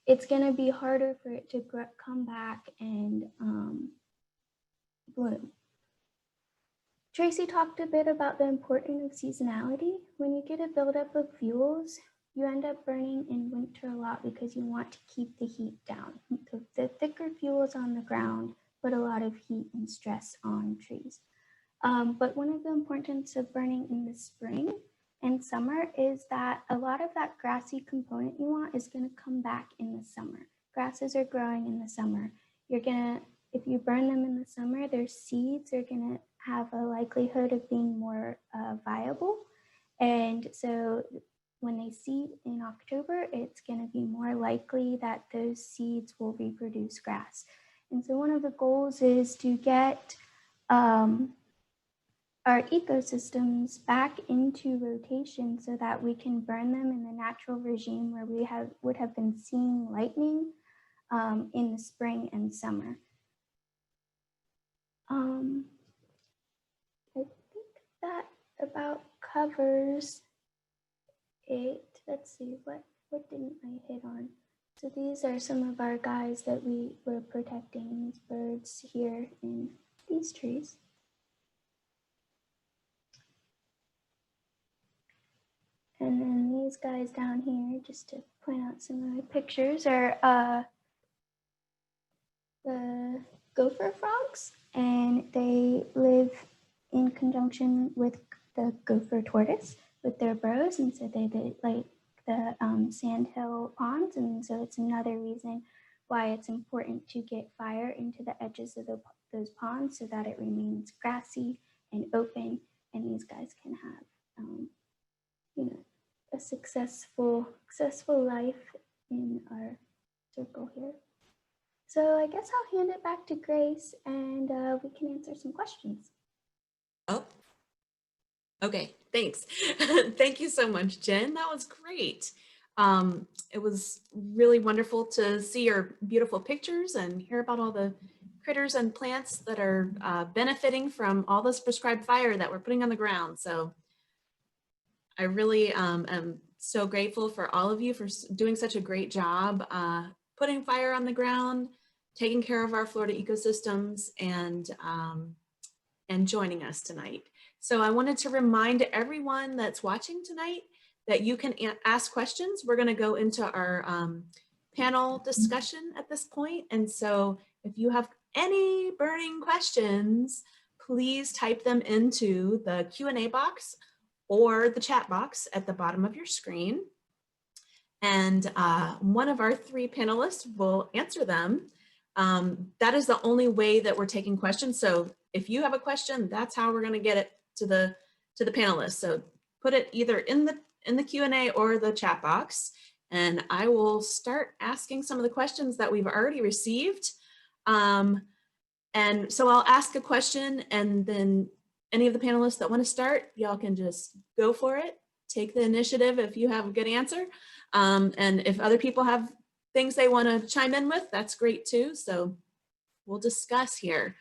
it's going to be harder for it to come back and bloom. Tracy talked a bit about the importance of seasonality. When you get a buildup of fuels, you end up burning in winter a lot because you want to keep the heat down. The thicker fuels on the ground put a lot of heat and stress on trees. But one of the importance of burning in the spring and summer is that a lot of that grassy component you want is going to come back in the summer. Grasses are growing in the summer. If you burn them in the summer, their seeds are going to have a likelihood of being more viable. And so when they seed in October, it's going to be more likely that those seeds will reproduce grass. And so one of the goals is to get our ecosystems back into rotation so that we can burn them in the natural regime where we would have been seeing lightning in the spring and summer. I think that about covers it. Let's see, what didn't I hit on? So these are some of our guys that we were protecting, these birds here in these trees. And then these guys down here, just to point out some of my pictures, are the gopher frogs, and they live in conjunction with the gopher tortoise with their burrows, and so they like the sandhill ponds, and so it's another reason why it's important to get fire into the edges of those ponds so that it remains grassy and open, and these guys can have you know, a successful life in our circle here. So I guess I'll hand it back to Grace, and we can answer some questions. Oh, okay, thanks. Thank you so much, Jen. That was great. It was really wonderful to see your beautiful pictures and hear about all the critters and plants that are benefiting from all this prescribed fire that we're putting on the ground. So I really am so grateful for all of you for doing such a great job putting fire on the ground, taking care of our Florida ecosystems, and joining us tonight. So I wanted to remind everyone that's watching tonight that you can ask questions. We're going to go into our panel discussion at this point. And so if you have any burning questions, please type them into the Q&A box or the chat box at the bottom of your screen. And one of our three panelists will answer them. That is the only way that we're taking questions. So if you have a question, that's how we're going to get it to the panelists. So put it either in the Q&A or the chat box, and I will start asking some of the questions that we've already received. And so I'll ask a question, and then any of the panelists that want to start, y'all can just go for it. Take the initiative if you have a good answer. And if other people have things they want to chime in with, that's great too. So we'll discuss here.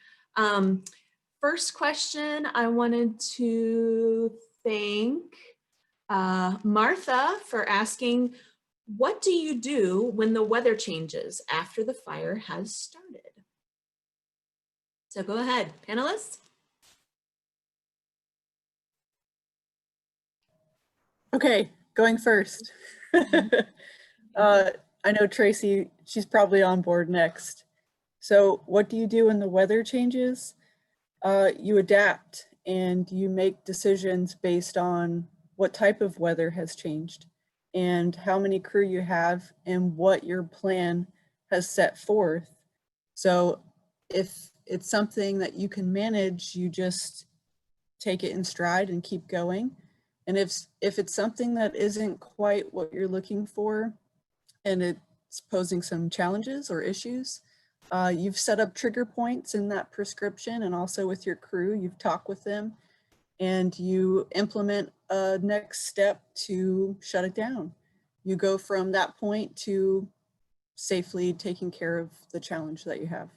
First question, I wanted to thank Martha for asking, what do you do when the weather changes after the fire has started? So go ahead, panelists. Okay, going first. I know Tracy, she's probably on board next. So what do you do when the weather changes? You adapt and you make decisions based on what type of weather has changed and how many crew you have and what your plan has set forth. So if it's something that you can manage, you just take it in stride and keep going. And if it's something that isn't quite what you're looking for and it's posing some challenges or issues, you've set up trigger points in that prescription, and also with your crew, you've talked with them and you implement a next step to shut it down. You go from that point to safely taking care of the challenge that you have.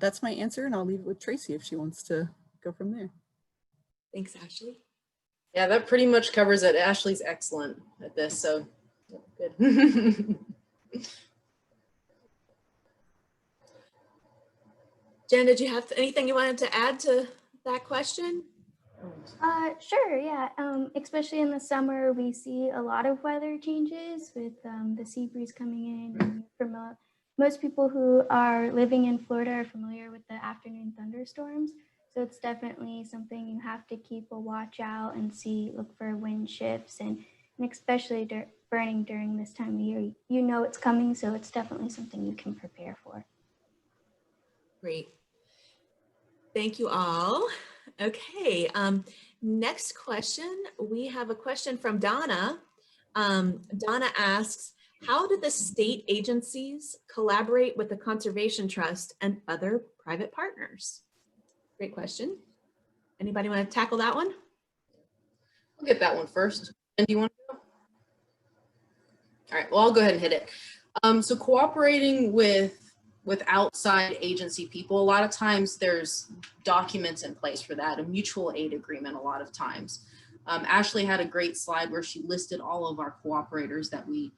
That's my answer, and I'll leave it with Tracy if she wants to go from there. Thanks, Ashley. Yeah, that pretty much covers it. Ashley's excellent at this, so good. Jen, did you have anything you wanted to add to that question? Sure, yeah. Especially in the summer, we see a lot of weather changes with the sea breeze coming in. And most people who are living in Florida are familiar with the afternoon thunderstorms. So it's definitely something you have to keep a watch out and look for wind shifts, and especially burning during this time of year. You know it's coming, so it's definitely something you can prepare for. Great. Thank you all. Okay, next question. We have a question from Donna. Donna asks, how do the state agencies collaborate with the Conservation Trust and other private partners? Great question. Anybody want to tackle that one? I'll get that one first. And do you want to go? All right, well, I'll go ahead and hit it. So cooperating with outside agency people, a lot of times there's documents in place for that, a mutual aid agreement a lot of times. Ashley had a great slide where she listed all of our cooperators that we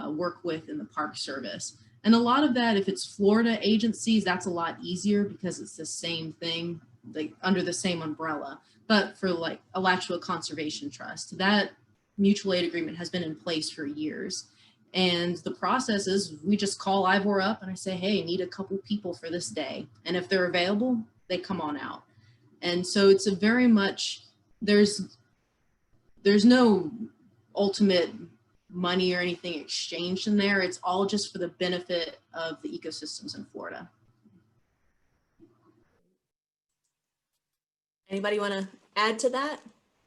work with in the Park Service. And a lot of that, if it's Florida agencies, that's a lot easier because it's the same thing, like under the same umbrella. But for like Alachua Conservation Trust, that mutual aid agreement has been in place for years. And the process is we just call Ivor up and I say, hey, I need a couple people for this day. And if they're available, they come on out. And so it's a very much, there's no ultimate money or anything exchanged in there. It's all just for the benefit of the ecosystems in Florida. Anybody want to add to that?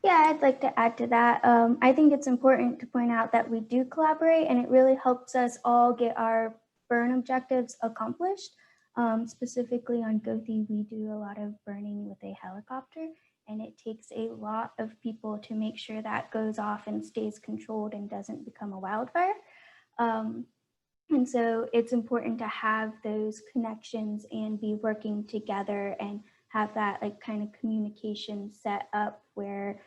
Yeah, I'd like to add to that. I think it's important to point out that we do collaborate, and it really helps us all get our burn objectives accomplished. Specifically on Gothi, we do a lot of burning with a helicopter, and it takes a lot of people to make sure that goes off and stays controlled and doesn't become a wildfire. And so it's important to have those connections and be working together and have that like kind of communication set up where,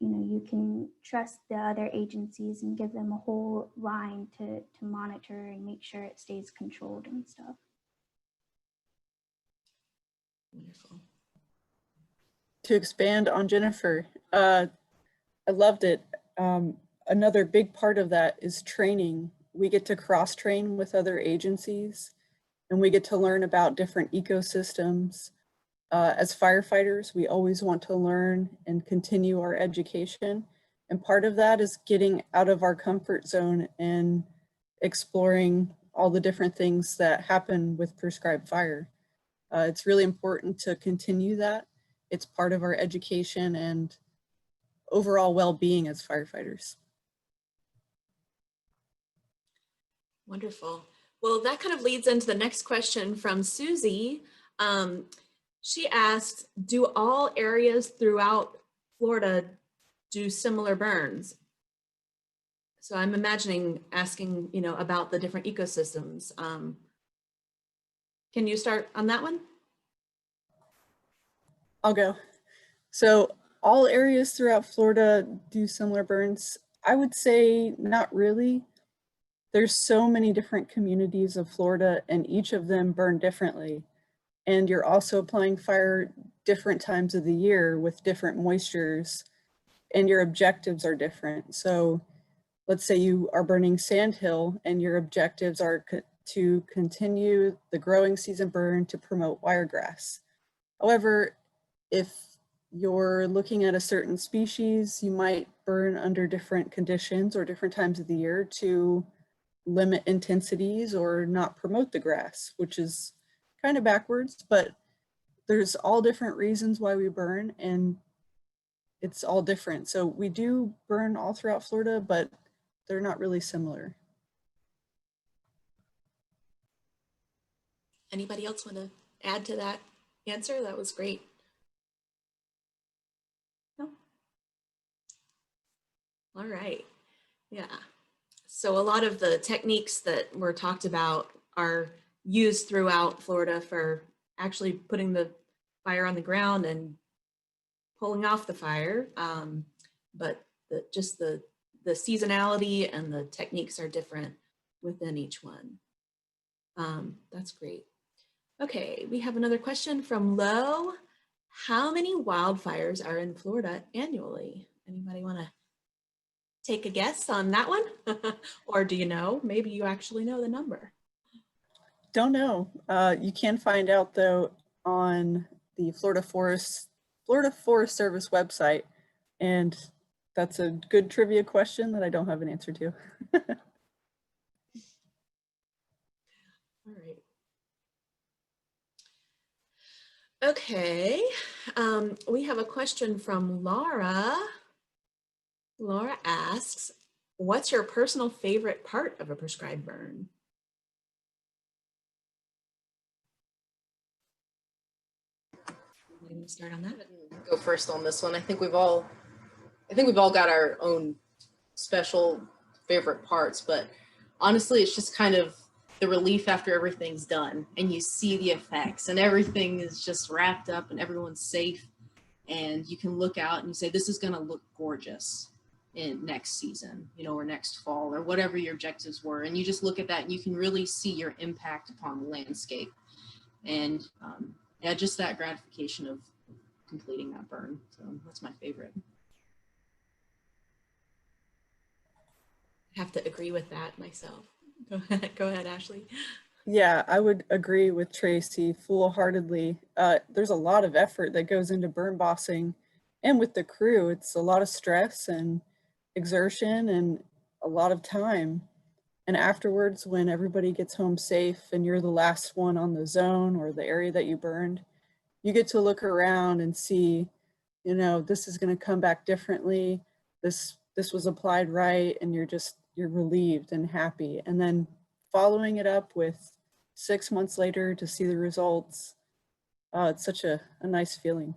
you know, you can trust the other agencies and give them a whole line to monitor and make sure it stays controlled and stuff. Wonderful. To expand on Jennifer, I loved it. Another big part of that is training. We get to cross-train with other agencies, and we get to learn about different ecosystems. As firefighters, we always want to learn and continue our education. And part of that is getting out of our comfort zone and exploring all the different things that happen with prescribed fire. It's really important to continue that. It's part of our education and overall well-being as firefighters. Wonderful. Well, that kind of leads into the next question from Susie. She asked, do all areas throughout Florida do similar burns? So I'm imagining asking, you know, about the different ecosystems. Can you start on that one? I'll go. So all areas throughout Florida do similar burns. I would say not really. There's so many different communities of Florida and each of them burn differently. And you're also applying fire different times of the year with different moistures, and your objectives are different. So let's say you are burning Sandhill and your objectives are to continue the growing season burn to promote wiregrass. However, if you're looking at a certain species, you might burn under different conditions or different times of the year to limit intensities or not promote the grass, which is kind of backwards, but there's all different reasons why we burn and it's all different. So we do burn all throughout Florida, but they're not really similar. Anybody else want to add to that answer? That was great. No? All right. Yeah. So a lot of the techniques that were talked about are used throughout Florida for actually putting the fire on the ground and pulling off the fire. But just the seasonality and the techniques are different within each one. That's great. Okay, we have another question from Lo. How many wildfires are in Florida annually? Anybody want to take a guess on that one? Or do you know? Maybe you actually know the number. Don't know. You can find out though on the Florida Forest Service website, and that's a good trivia question that I don't have an answer to. All right. Okay, we have a question from Laura. Laura asks, what's your personal favorite part of a prescribed burn? Anybody want to start on that? Go first on this one. I think we've all got our own special favorite parts, but honestly, it's just kind of the relief after everything's done and you see the effects and everything is just wrapped up and everyone's safe and you can look out and you say, this is going to look gorgeous. in next season, or next fall, or whatever your objectives were. And you just look at that and you can really see your impact upon the landscape. And yeah, just that gratification of completing that burn. So that's my favorite. I have to agree with that myself. Go ahead, Ashley. Yeah, I would agree with Tracy full-heartedly. There's a lot of effort that goes into burn bossing, and with the crew, it's a lot of stress and exertion and a lot of time. And afterwards, when everybody gets home safe and you're the last one on the zone or the area that you burned, you get to look around and see, this is going to come back differently. This was applied right, and you're relieved and happy. And then following it up with 6 months later to see the results, it's such a nice feeling.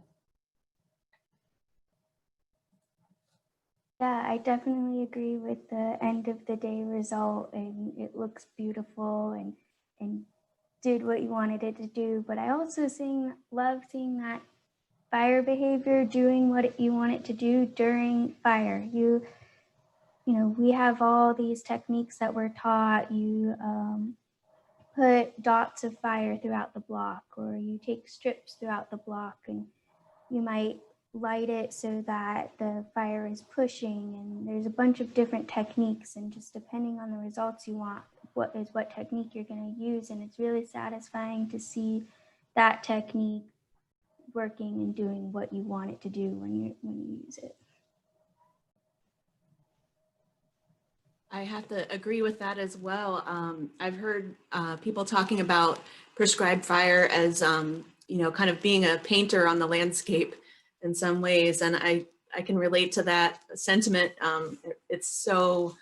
Yeah, I definitely agree with the end of the day result, and it looks beautiful and did what you wanted it to do. But I also love seeing that fire behavior doing what you want it to do during fire. We have all these techniques that we're taught. You put dots of fire throughout the block, or you take strips throughout the block, and you might light it so that the fire is pushing, and there's a bunch of different techniques, and just depending on the results you want, what technique you're going to use. And it's really satisfying to see that technique working and doing what you want it to do when you use it. I have to agree with that as well. I've heard people talking about prescribed fire as, kind of being a painter on the landscape in some ways. And I can relate to that sentiment. It's so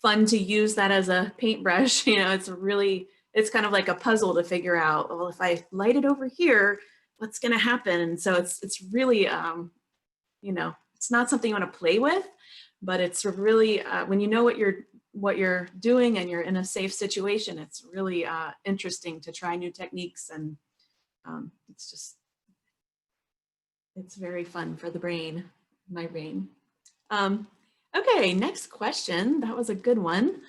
fun to use that as a paintbrush. It's kind of like a puzzle to figure out, well, if I light it over here, what's going to happen? And so it's really, it's not something you want to play with, but it's really, when you know what you're doing and you're in a safe situation, it's really interesting to try new techniques. And it's very fun for the brain, my brain. Okay, next question. That was a good one.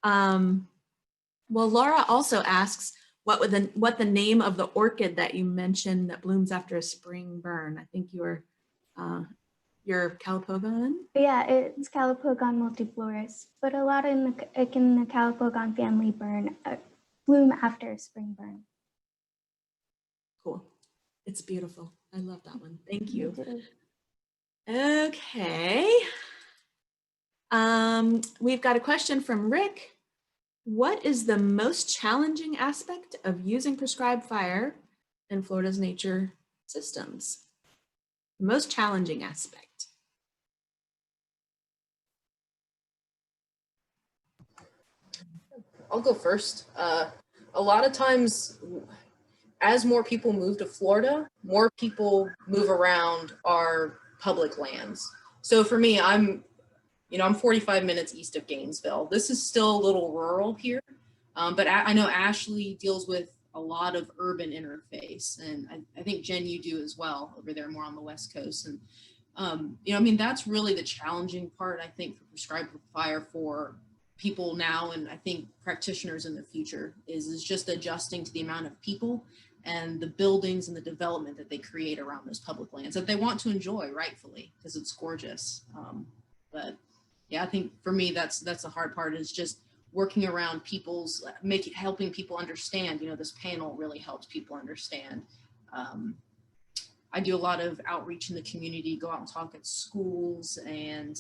Well, Laura also asks, what the name of the orchid that you mentioned that blooms after a spring burn? I think your Calopogon? Yeah, it's Calopogon multiflorus, but a lot in the Calopogon family bloom after a spring burn. Cool. It's beautiful. I love that one. Thank you. Okay. We've got a question from Rick. What is the most challenging aspect of using prescribed fire in Florida's nature systems? The most challenging aspect. I'll go first. A lot of times, as more people move to Florida, more people move around our public lands. So for me, I'm 45 minutes east of Gainesville. This is still a little rural here, but I know Ashley deals with a lot of urban interface, and I think Jen, you do as well over there, more on the West Coast. And that's really the challenging part, I think, for prescribed fire for people now, and I think practitioners in the future, is just adjusting to the amount of people and the buildings and the development that they create around those public lands that they want to enjoy rightfully because it's gorgeous. But yeah, I think for me, that's the hard part, is just working around helping people understand. This panel really helps people understand. I do a lot of outreach in the community, go out and talk at schools, and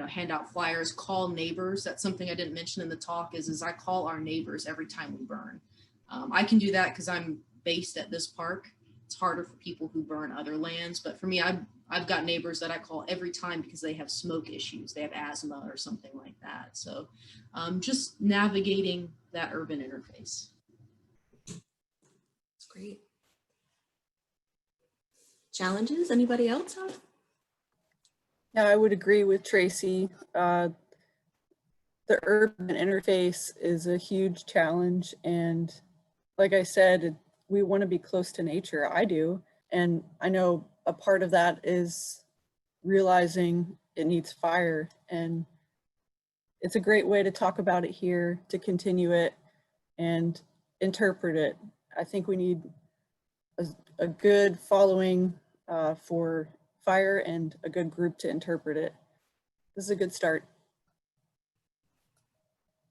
hand out flyers, call neighbors. That's something I didn't mention in the talk, is I call our neighbors every time we burn. I can do that because I'm based at this park. It's harder for people who burn other lands, but for me, I've got neighbors that I call every time because they have smoke issues, they have asthma or something like that. So just navigating that urban interface. That's great. Challenges, anybody else have? Yeah, I would agree with Tracy. The urban interface is a huge challenge. And like I said, we want to be close to nature. I do. And I know a part of that is realizing it needs fire. And it's a great way to talk about it here, to continue it and interpret it. I think we need a good following for fire and a good group to interpret it. This is a good start.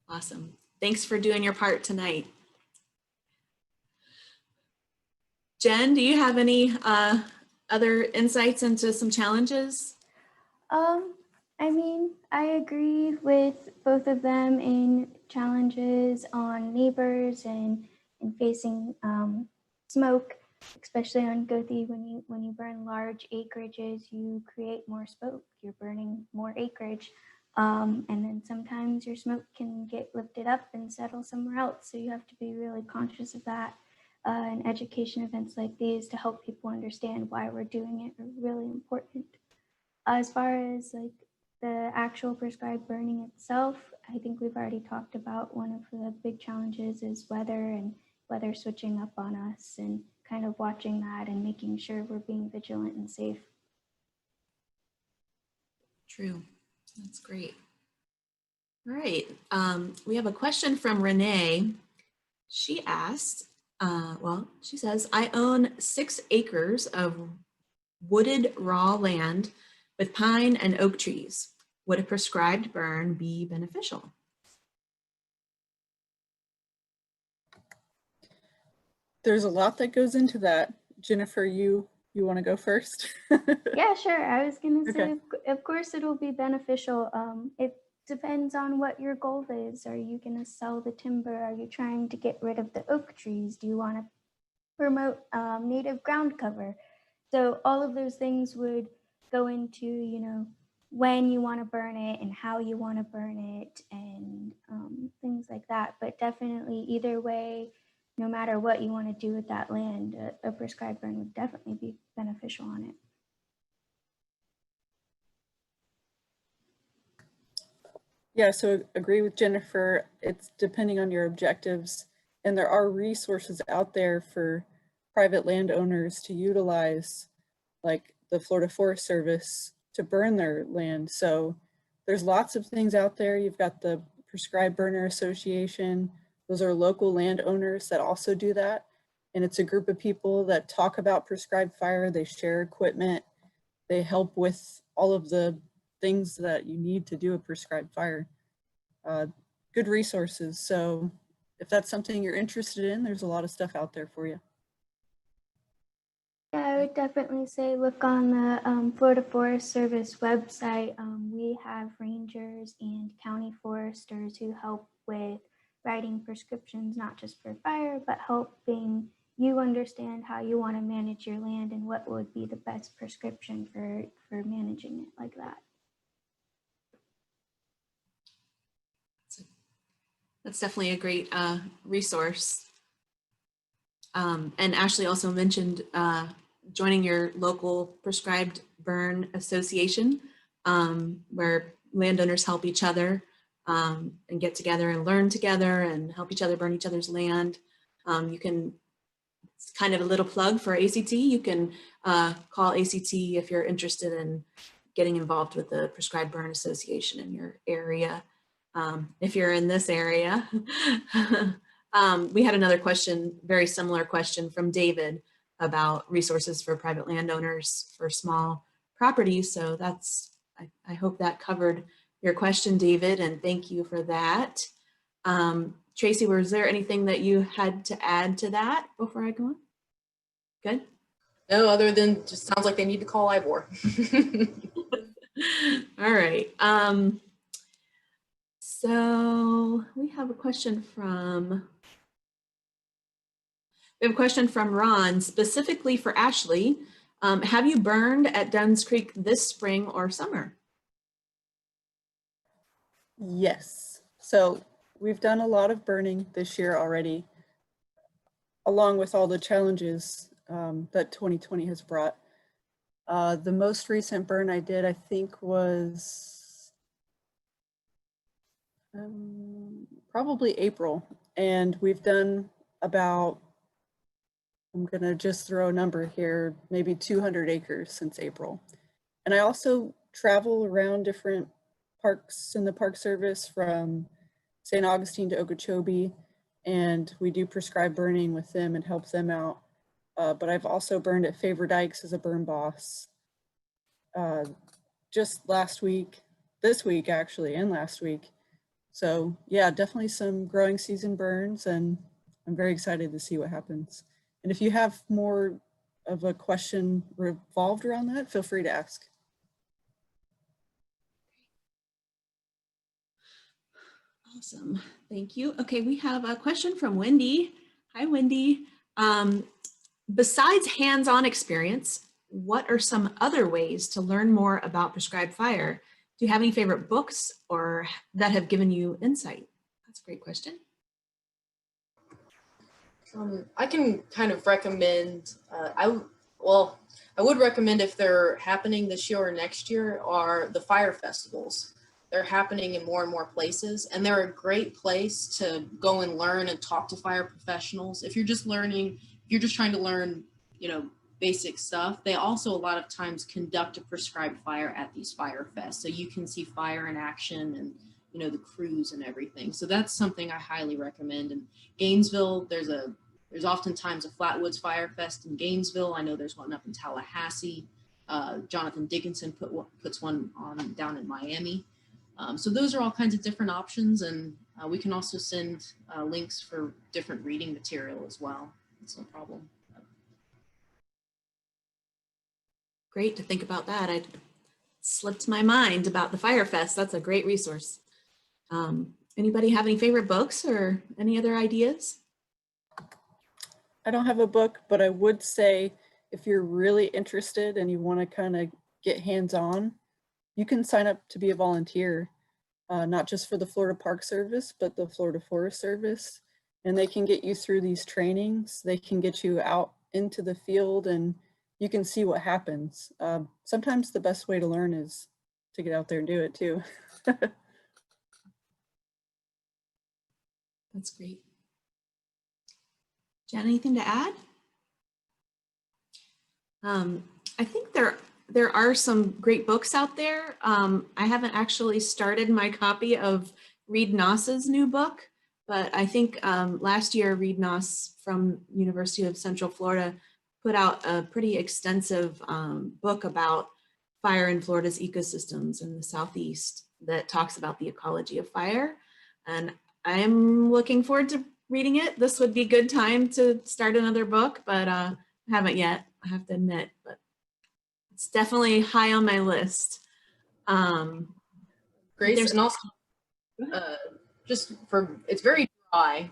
Awesome. Thanks for doing your part tonight. Jen, do you have any other insights into some challenges? I mean, I agree with both of them in challenges on neighbors and facing smoke, especially on Gothi. When you burn large acreages, you create more smoke. You're burning more acreage, and then sometimes your smoke can get lifted up and settle somewhere else. So you have to be really conscious of that. And education events like these to help people understand why we're doing it are really important. As far as like the actual prescribed burning itself, I think we've already talked about one of the big challenges is weather and weather switching up on us and kind of watching that and making sure we're being vigilant and safe. True, that's great. All right, we have a question from Renee. She asked, she says, I own 6 acres of wooded raw land with pine and oak trees. Would a prescribed burn be beneficial? There's a lot that goes into that. Jennifer, you want to go first? Yeah, sure. I was going to say, Okay. of course, it'll be beneficial. It depends on what your goal is. Are you going to sell the timber? Are you trying to get rid of the oak trees? Do you want to promote native ground cover? So all of those things would go into, you know, when you want to burn it and how you want to burn it and things like that. But definitely either way, no matter what you want to do with that land, a prescribed burn would definitely be beneficial on it. Yeah, so agree with Jennifer. It's depending on your objectives, and there are resources out there for private landowners to utilize, like the Florida Forest Service, to burn their land. So there's lots of things out there. You've got the Prescribed Burner Association. Those are local landowners that also do that. And it's a group of people that talk about prescribed fire. They share equipment. They help with all of the things that you need to do a prescribed fire. Good resources. So if that's something you're interested in, there's a lot of stuff out there for you. Yeah, I would definitely say look on the Florida Forest Service website. We have rangers and county foresters who help with writing prescriptions, not just for fire, but helping you understand how you want to manage your land and what would be the best prescription for managing it like that. That's definitely a great resource. And Ashley also mentioned joining your local prescribed burn association, where landowners help each other and get together and learn together and help each other burn each other's land. You can, it's kind of a little plug for ACT. You can call ACT if you're interested in getting involved with the prescribed burn association in your area. If you're in this area. We had another question, very similar question from David about resources for private landowners for small properties. So that's, I hope that covered your question, David, and thank you for that. Tracy, was there anything that you had to add to that before I go on? Good. No, other than just sounds like they need to call Ivor. All right. So we have a question from Ron, specifically for Ashley. Have you burned at Dunn's Creek this spring or summer? Yes. So we've done a lot of burning this year already, along with all the challenges that 2020 has brought. The most recent burn I did, I think, was probably April. And we've done about, I'm gonna just throw a number here, maybe 200 acres since April. And I also travel around different parks in the Park Service from St. Augustine to Okeechobee, and we do prescribed burning with them and help them out. But I've also burned at Favor Dykes as a burn boss just this week actually, and last week. So yeah, definitely some growing season burns, and I'm very excited to see what happens. And if you have more of a question revolved around that, feel free to ask. Awesome, thank you. Okay, we have a question from Wendy. Hi, Wendy. Besides hands-on experience, what are some other ways to learn more about prescribed fire? Do you have any favorite books or that have given you insight? That's a great question. I can kind of recommend, I would recommend, if they're happening this year or next year, are the fire festivals. They're happening in more and more places, and they're a great place to go and learn and talk to fire professionals. If you're just trying to learn, basic stuff, they also a lot of times conduct a prescribed fire at these fire fests. So you can see fire in action and, the crews and everything. So that's something I highly recommend. In Gainesville, there's oftentimes a Flatwoods Fire Fest in Gainesville. I know there's one up in Tallahassee. Jonathan Dickinson puts one on down in Miami. So those are all kinds of different options, and we can also send links for different reading material as well. It's no problem. Great to think about that. I slipped my mind about the Fire Fest. That's a great resource. Anybody have any favorite books or any other ideas? I don't have a book, but I would say if you're really interested and you want to kind of get hands-on, you can sign up to be a volunteer, not just for the Florida Park Service, but the Florida Forest Service. And they can get you through these trainings. They can get you out into the field and you can see what happens. Sometimes the best way to learn is to get out there and do it too. That's great. Jen, anything to add? I think there are some great books out there. I haven't actually started my copy of Reed Noss's new book, but I think last year Reed Noss from University of Central Florida put out a pretty extensive book about fire in Florida's ecosystems in the Southeast that talks about the ecology of fire. And I'm looking forward to reading it. This would be a good time to start another book, but I haven't yet, I have to admit, but it's definitely high on my list. Grace, and also it's very dry,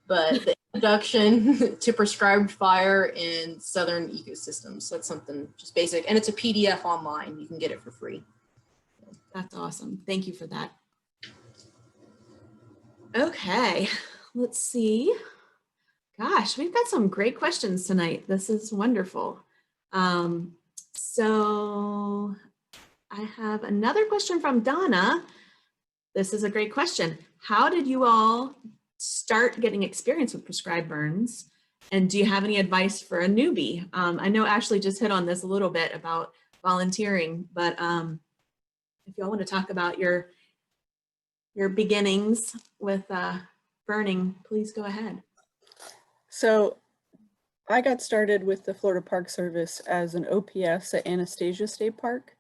but the introduction to prescribed fire in southern ecosystems, that's something just basic, and it's a PDF online. You can get it for free. That's awesome. Thank you for that. Okay, let's see. Gosh, we've got some great questions tonight. This is wonderful. So I have another question from Donna. This is a great question. How did you all start getting experience with prescribed burns? And do you have any advice for a newbie? I know Ashley just hit on this a little bit about volunteering, but if y'all want to talk about your beginnings with burning, please go ahead. So I got started with the Florida Park Service as an OPS at Anastasia State Park.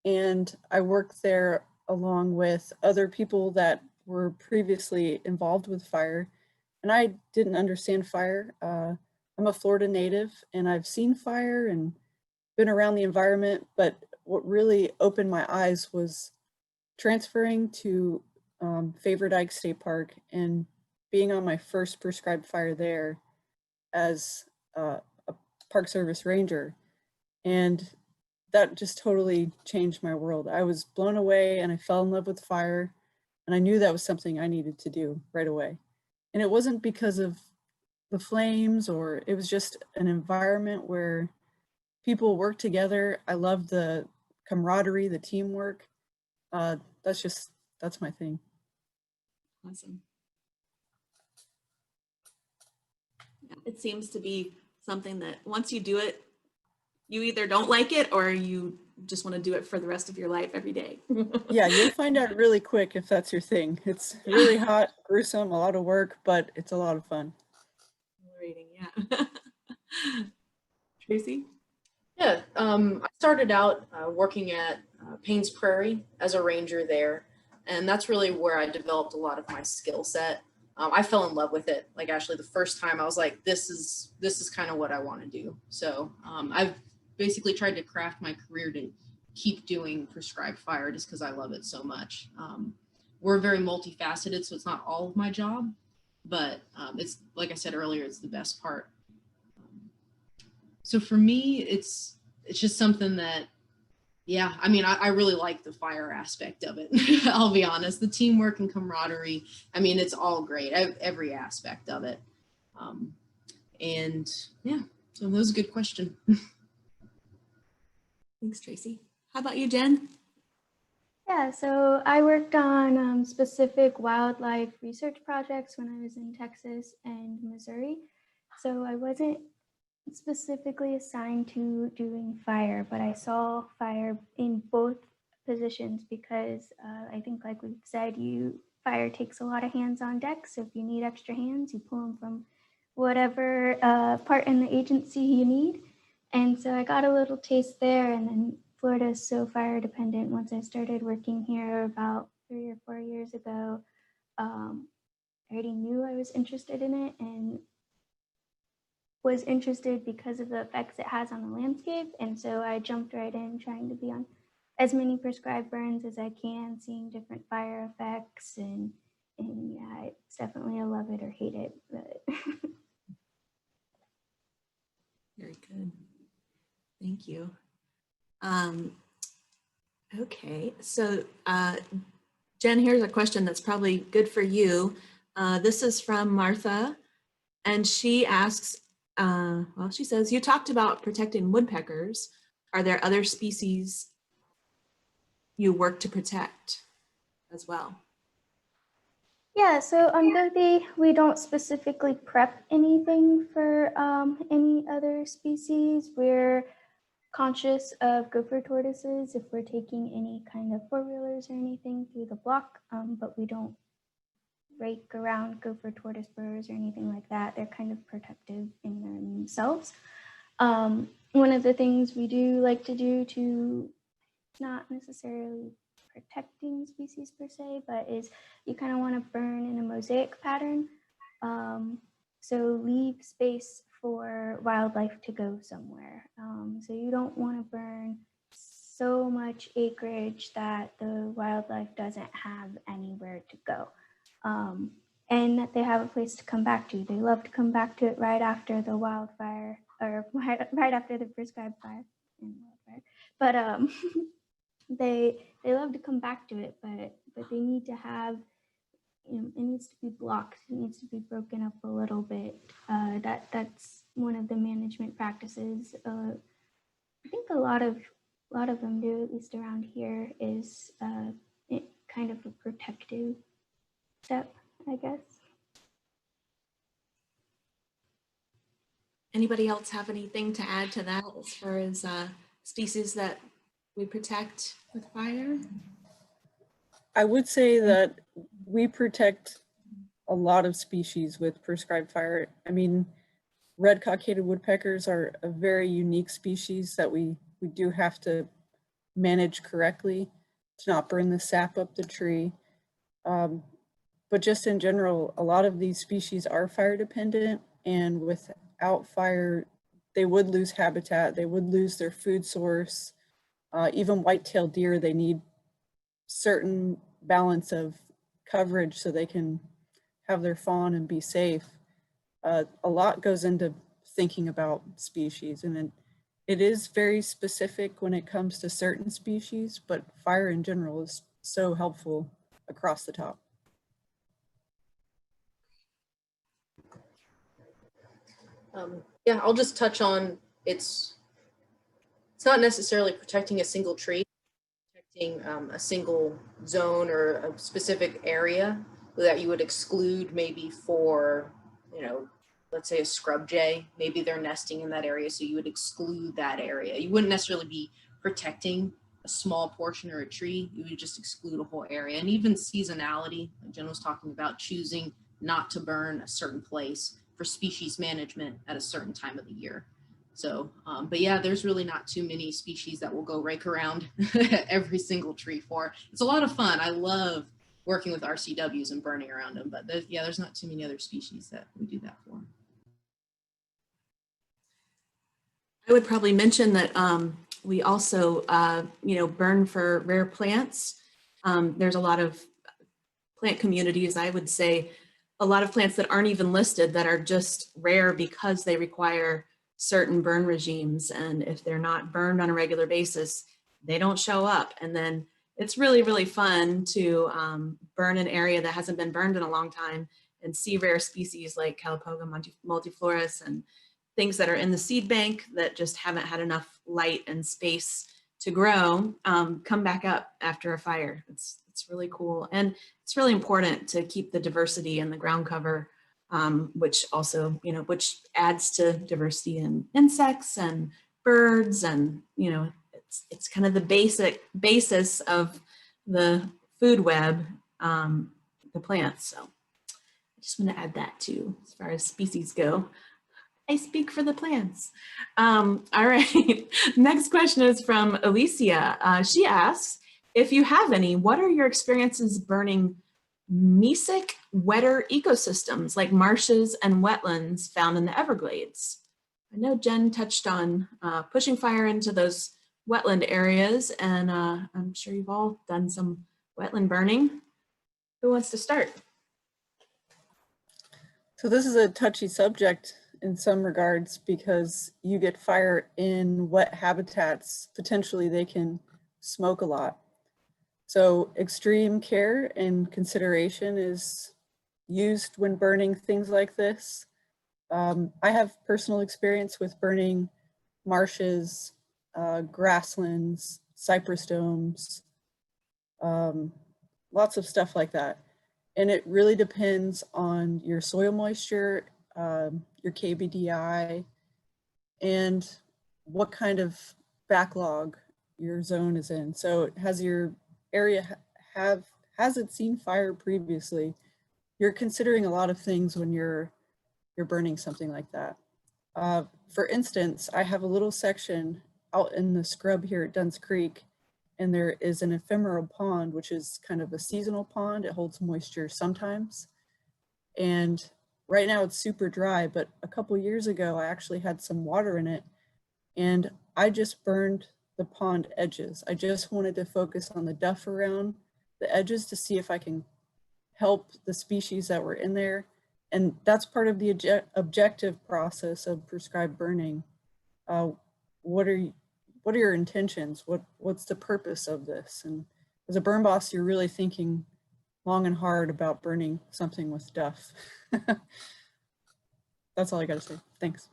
And I worked there along with other people that were previously involved with fire. And I didn't understand fire. I'm a Florida native and I've seen fire and been around the environment, but what really opened my eyes was transferring to Favor Dykes State Park and being on my first prescribed fire there as a Park Service ranger. And that just totally changed my world. I was blown away and I fell in love with fire. And I knew that was something I needed to do right away. And it wasn't because of the flames, or it was just an environment where people work together. I love the camaraderie, the teamwork. That's my thing. Awesome. Yeah, it seems to be something that once you do it, you either don't like it or you just want to do it for the rest of your life every day. Yeah, you'll find out really quick if that's your thing. It's really hot, gruesome, a lot of work, but it's a lot of fun. Reading, yeah. Tracy? Yeah, I started out working at Paynes Prairie as a ranger there, and that's really where I developed a lot of my skill set. I fell in love with it. Like Ashley, the first time I was like, this is kind of what I want to do. So I've basically tried to craft my career to keep doing prescribed fire just because I love it so much. We're very multifaceted, so it's not all of my job, but it's, like I said earlier, it's the best part. So for me, it's just something that, yeah, I mean, I really like the fire aspect of it. I'll be honest, the teamwork and camaraderie, I mean, it's all great, every aspect of it. And yeah, so that was a good question. Thanks, Tracy. How about you, Jen? Yeah, so I worked on specific wildlife research projects when I was in Texas and Missouri. So I wasn't specifically assigned to doing fire, but I saw fire in both positions because I think, like we've said, fire takes a lot of hands on deck. So if you need extra hands, you pull them from whatever part in the agency you need. And so I got a little taste there, and then Florida is so fire dependent. Once I started working here about 3 or 4 years ago, I already knew I was interested in it and was interested because of the effects it has on the landscape. And so I jumped right in, trying to be on as many prescribed burns as I can, seeing different fire effects. And yeah, it's definitely a love it or hate it. But Very good. Thank you. Okay, so Jen, here's a question that's probably good for you. This is from Martha, and she asks, well, she says, you talked about protecting woodpeckers. Are there other species you work to protect as well? yeah, so on Gothi, we don't specifically prep anything for any other species. We're conscious of gopher tortoises if we're taking any kind of four-wheelers or anything through the block, but we don't rake around gopher tortoise burrows or anything like that. They're kind of protective in themselves. One of the things we do like to do to, not necessarily protecting species per se, but is you kind of want to burn in a mosaic pattern. So leave space for wildlife to go somewhere. So you don't want to burn so much acreage that the wildlife doesn't have anywhere to go. And that they have a place to come back to. They love to come back to it right after the wildfire, or right after the prescribed fire and wildfire. But they love to come back to it, but they need to have, it needs to be blocked. It needs to be broken up a little bit. That's one of the management practices. I think a lot of them do, at least around here, is kind of a protective step, I guess. Anybody else have anything to add to that as far as species that we protect with fire? I would say that we protect a lot of species with prescribed fire. I mean, red cockaded woodpeckers are a very unique species that we do have to manage correctly to not burn the sap up the tree. But just in general, a lot of these species are fire dependent, and without fire, they would lose habitat, they would lose their food source. Even white-tailed deer, they need certain balance of coverage so they can have their fawn and be safe. A lot goes into thinking about species, and it is very specific when it comes to certain species, but fire in general is so helpful across the top. Yeah, I'll just touch on it's not necessarily protecting a single tree, protecting a single zone or a specific area that you would exclude maybe for, let's say a scrub jay, maybe they're nesting in that area, so you would exclude that area. You wouldn't necessarily be protecting a small portion or a tree, you would just exclude a whole area. And even seasonality, like Jen was talking about, choosing not to burn a certain place for species management at a certain time of the year. So, but yeah, there's really not too many species that will go rake around every single tree for. It's a lot of fun. I love working with RCWs and burning around them, but there's not too many other species that we do that for. I would probably mention that we also, burn for rare plants. There's a lot of plant communities, I would say, a lot of plants that aren't even listed that are just rare because they require certain burn regimes. And if they're not burned on a regular basis, they don't show up. And then it's really, really fun to burn an area that hasn't been burned in a long time and see rare species like Calipoga multiflorus and things that are in the seed bank that just haven't had enough light and space to grow come back up after a fire. It's really cool. And it's really important to keep the diversity in the ground cover, which also, which adds to diversity in insects and birds. And, it's kind of the basis of the food web, the plants. So I just want to add that too, as far as species go. I speak for the plants. All right, next question is from Alicia. She asks, if you have any, what are your experiences burning mesic wetter ecosystems like marshes and wetlands found in the Everglades? I know Jen touched on pushing fire into those wetland areas, and I'm sure you've all done some wetland burning. Who wants to start? So this is a touchy subject in some regards because you get fire in wet habitats, potentially they can smoke a lot. So extreme care and consideration is used when burning things like this. I have personal experience with burning marshes, grasslands, cypress domes, lots of stuff like that. And it really depends on your soil moisture, your KBDI, and what kind of backlog your zone is in. So has your area has it seen fire previously? You're considering a lot of things when you're burning something like that. For instance, I have a little section out in the scrub here at Dunn's Creek, and there is an ephemeral pond, which is kind of a seasonal pond. It holds moisture sometimes. And right now it's super dry, but a couple years ago, I actually had some water in it, and I just burned the pond edges. I just wanted to focus on the duff around the edges to see if I can help the species that were in there. And that's part of the objective process of prescribed burning. What are your intentions? What's the purpose of this? And as a burn boss, you're really thinking long and hard about burning something with duff. That's all I gotta say. Thanks.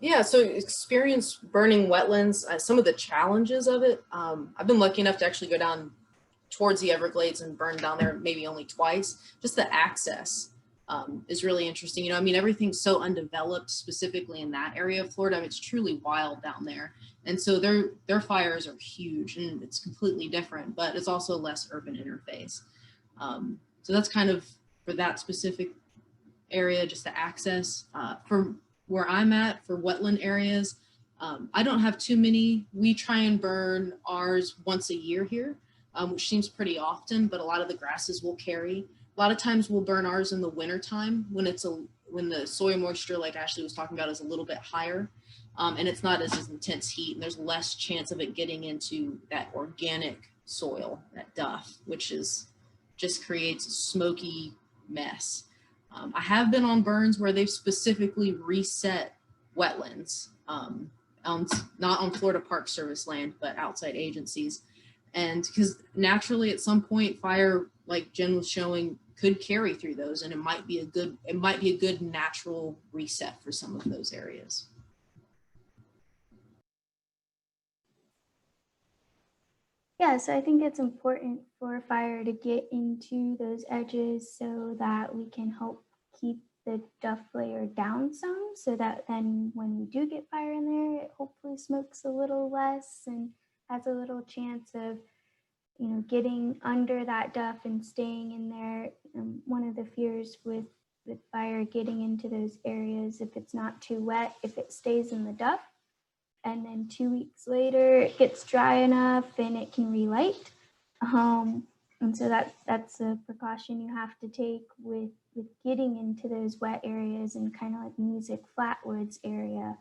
Yeah, so experience burning wetlands, some of the challenges of it. I've been lucky enough to actually go down towards the Everglades and burn down there maybe only twice. Just the access is really interesting. Everything's so undeveloped, specifically in that area of Florida. It's truly wild down there. And so their fires are huge, and it's completely different, but it's also less urban interface. So that's kind of for that specific area, just the access. For where I'm at, for wetland areas, I don't have too many. We try and burn ours once a year here, which seems pretty often, but a lot of the grasses will carry. A lot of times we'll burn ours in the winter time when the soil moisture, like Ashley was talking about, is a little bit higher, and it's not as intense heat, and there's less chance of it getting into that organic soil, that duff, which just creates a smoky mess. I have been on burns where they've specifically reset wetlands, not on Florida Park Service land, but outside agencies. And because naturally at some point fire, like Jen was showing, could carry through those, and it might be a good natural reset for some of those areas. Yeah, so I think it's important for fire to get into those edges so that we can help keep the duff layer down some so that then when we do get fire in there, it hopefully smokes a little less and has a little chance of, you know, getting under that duff and staying in there. One of the fears with fire getting into those areas, if it's not too wet, if it stays in the duff, and then 2 weeks later it gets dry enough and it can relight. And so that's a precaution you have to take with getting into those wet areas and kind of like Music Flatwoods area.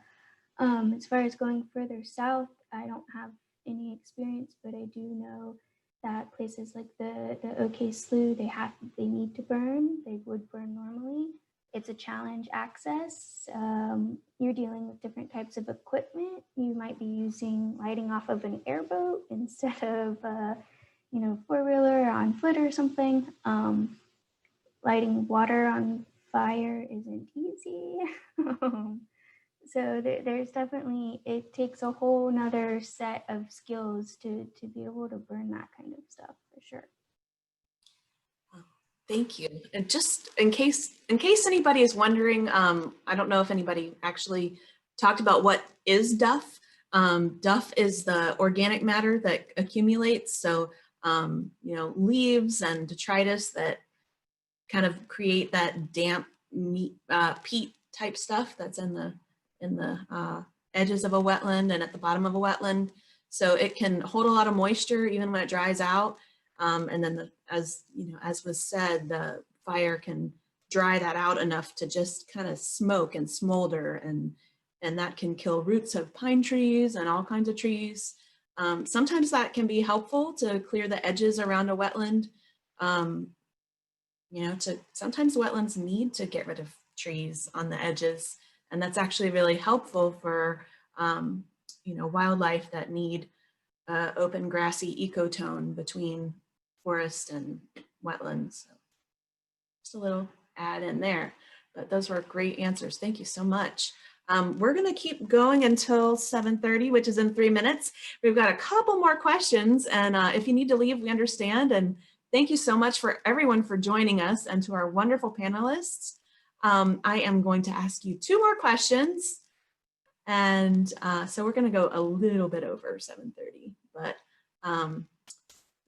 As far as going further south, I don't have any experience, but I do know that places like the OK Slough, they need to burn. They would burn normally. It's a challenge access. You're dealing with different types of equipment. You might be lighting off of an airboat instead of you know, four-wheeler on foot or something. Lighting water on fire isn't easy. So there's definitely, it takes a whole nother set of skills to be able to burn that kind of stuff for sure. Thank you. And just in case anybody is wondering, I don't know if anybody actually talked about what is duff. Duff is the organic matter that accumulates. So, you know, leaves and detritus that kind of create that damp peat type stuff that's in the edges of a wetland and at the bottom of a wetland. So it can hold a lot of moisture even when it dries out. And then as you know, as was said, the fire can dry that out enough to just kind of smoke and smolder, and that can kill roots of pine trees and all kinds of trees. Sometimes that can be helpful to clear the edges around a wetland. You know, sometimes wetlands need to get rid of trees on the edges, and that's actually really helpful for you know, wildlife that need open grassy ecotone between forest and wetlands. So just a little add in there, but those were great answers. Thank you so much. We're going to keep going until 7:30, which is in 3 minutes. We've got a couple more questions, and if you need to leave, we understand. And thank you so much for everyone for joining us, and to our wonderful panelists. I am going to ask you 2 more questions, and so we're going to go a little bit over 7:30. But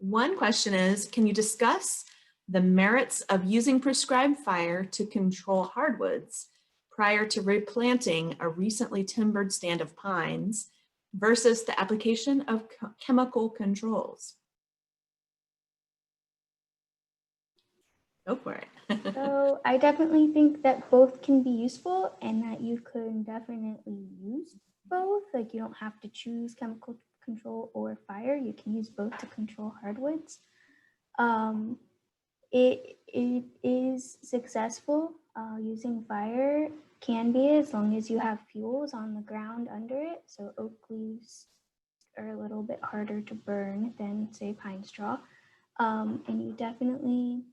one question is, can you discuss the merits of using prescribed fire to control hardwoods prior to replanting a recently timbered stand of pines versus the application of chemical controls? Go for it. So I definitely think that both can be useful, and that you can definitely use both. Like, you don't have to choose chemical control or fire. You can use both to control hardwoods. It is successful. Using fire can be, as long as you have fuels on the ground under it. So oak leaves are a little bit harder to burn than, say, pine straw. And you definitely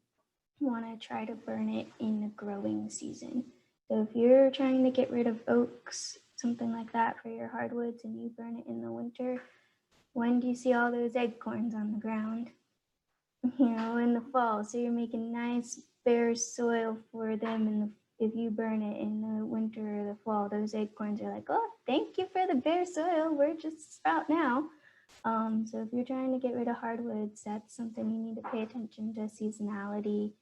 want to try to burn it in the growing season. So if you're trying to get rid of oaks, something like that for your hardwoods, and you burn it in the winter, when do you see all those acorns on the ground? You know, in the fall. So you're making nice bare soil for them. And if you burn it in the winter or the fall, those acorns are like, oh, thank you for the bare soil. We're just sprout now. So if you're trying to get rid of hardwoods, that's something you need to pay attention to. Seasonality.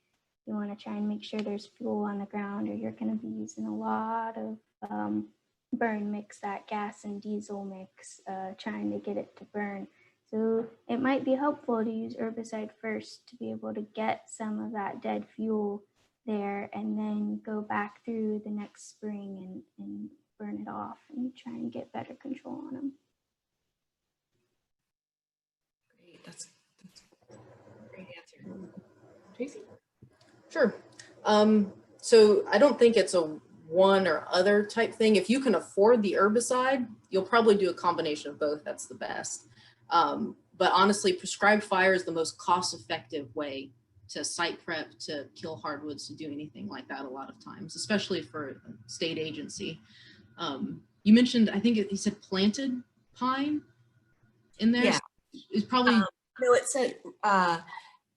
You want to try and make sure there's fuel on the ground, or you're going to be using a lot of burn mix, that gas and diesel mix, trying to get it to burn. So it might be helpful to use herbicide first to be able to get some of that dead fuel there, and then go back through the next spring and burn it off and try and get better control on them. Great, that's a great answer. Tracy? Sure. So I don't think it's a one or other type thing. If you can afford the herbicide, you'll probably do a combination of both. That's the best. But honestly, prescribed fire is the most cost-effective way to site prep, to kill hardwoods, to do anything like that a lot of times, especially for a state agency. You mentioned, I think you said planted pine in there. Yeah. So it's probably... no, it said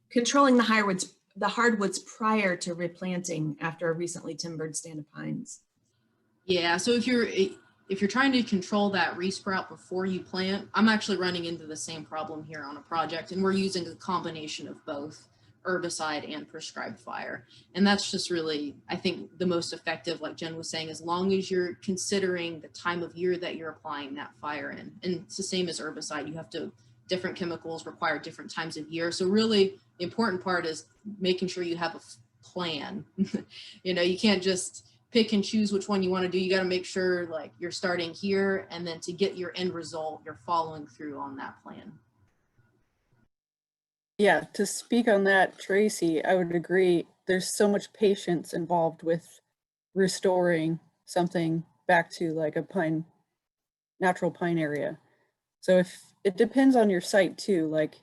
controlling the hardwoods the hardwoods prior to replanting after a recently timbered stand of pines? Yeah, so if you're trying to control that resprout before you plant, I'm actually running into the same problem here on a project, and we're using a combination of both herbicide and prescribed fire. And that's just really, I think, the most effective, like Jen was saying, as long as you're considering the time of year that you're applying that fire in. And it's the same as herbicide. You have to, different chemicals require different times of year. So really the important part is making sure you have a plan. You know, you can't just pick and choose which one you want to do. You got to make sure like you're starting here, and then to get your end result, you're following through on that plan. Yeah, to speak on that, Tracy, I would agree. There's so much patience involved with restoring something back to like a pine, natural pine area. So if it depends on your site too, like,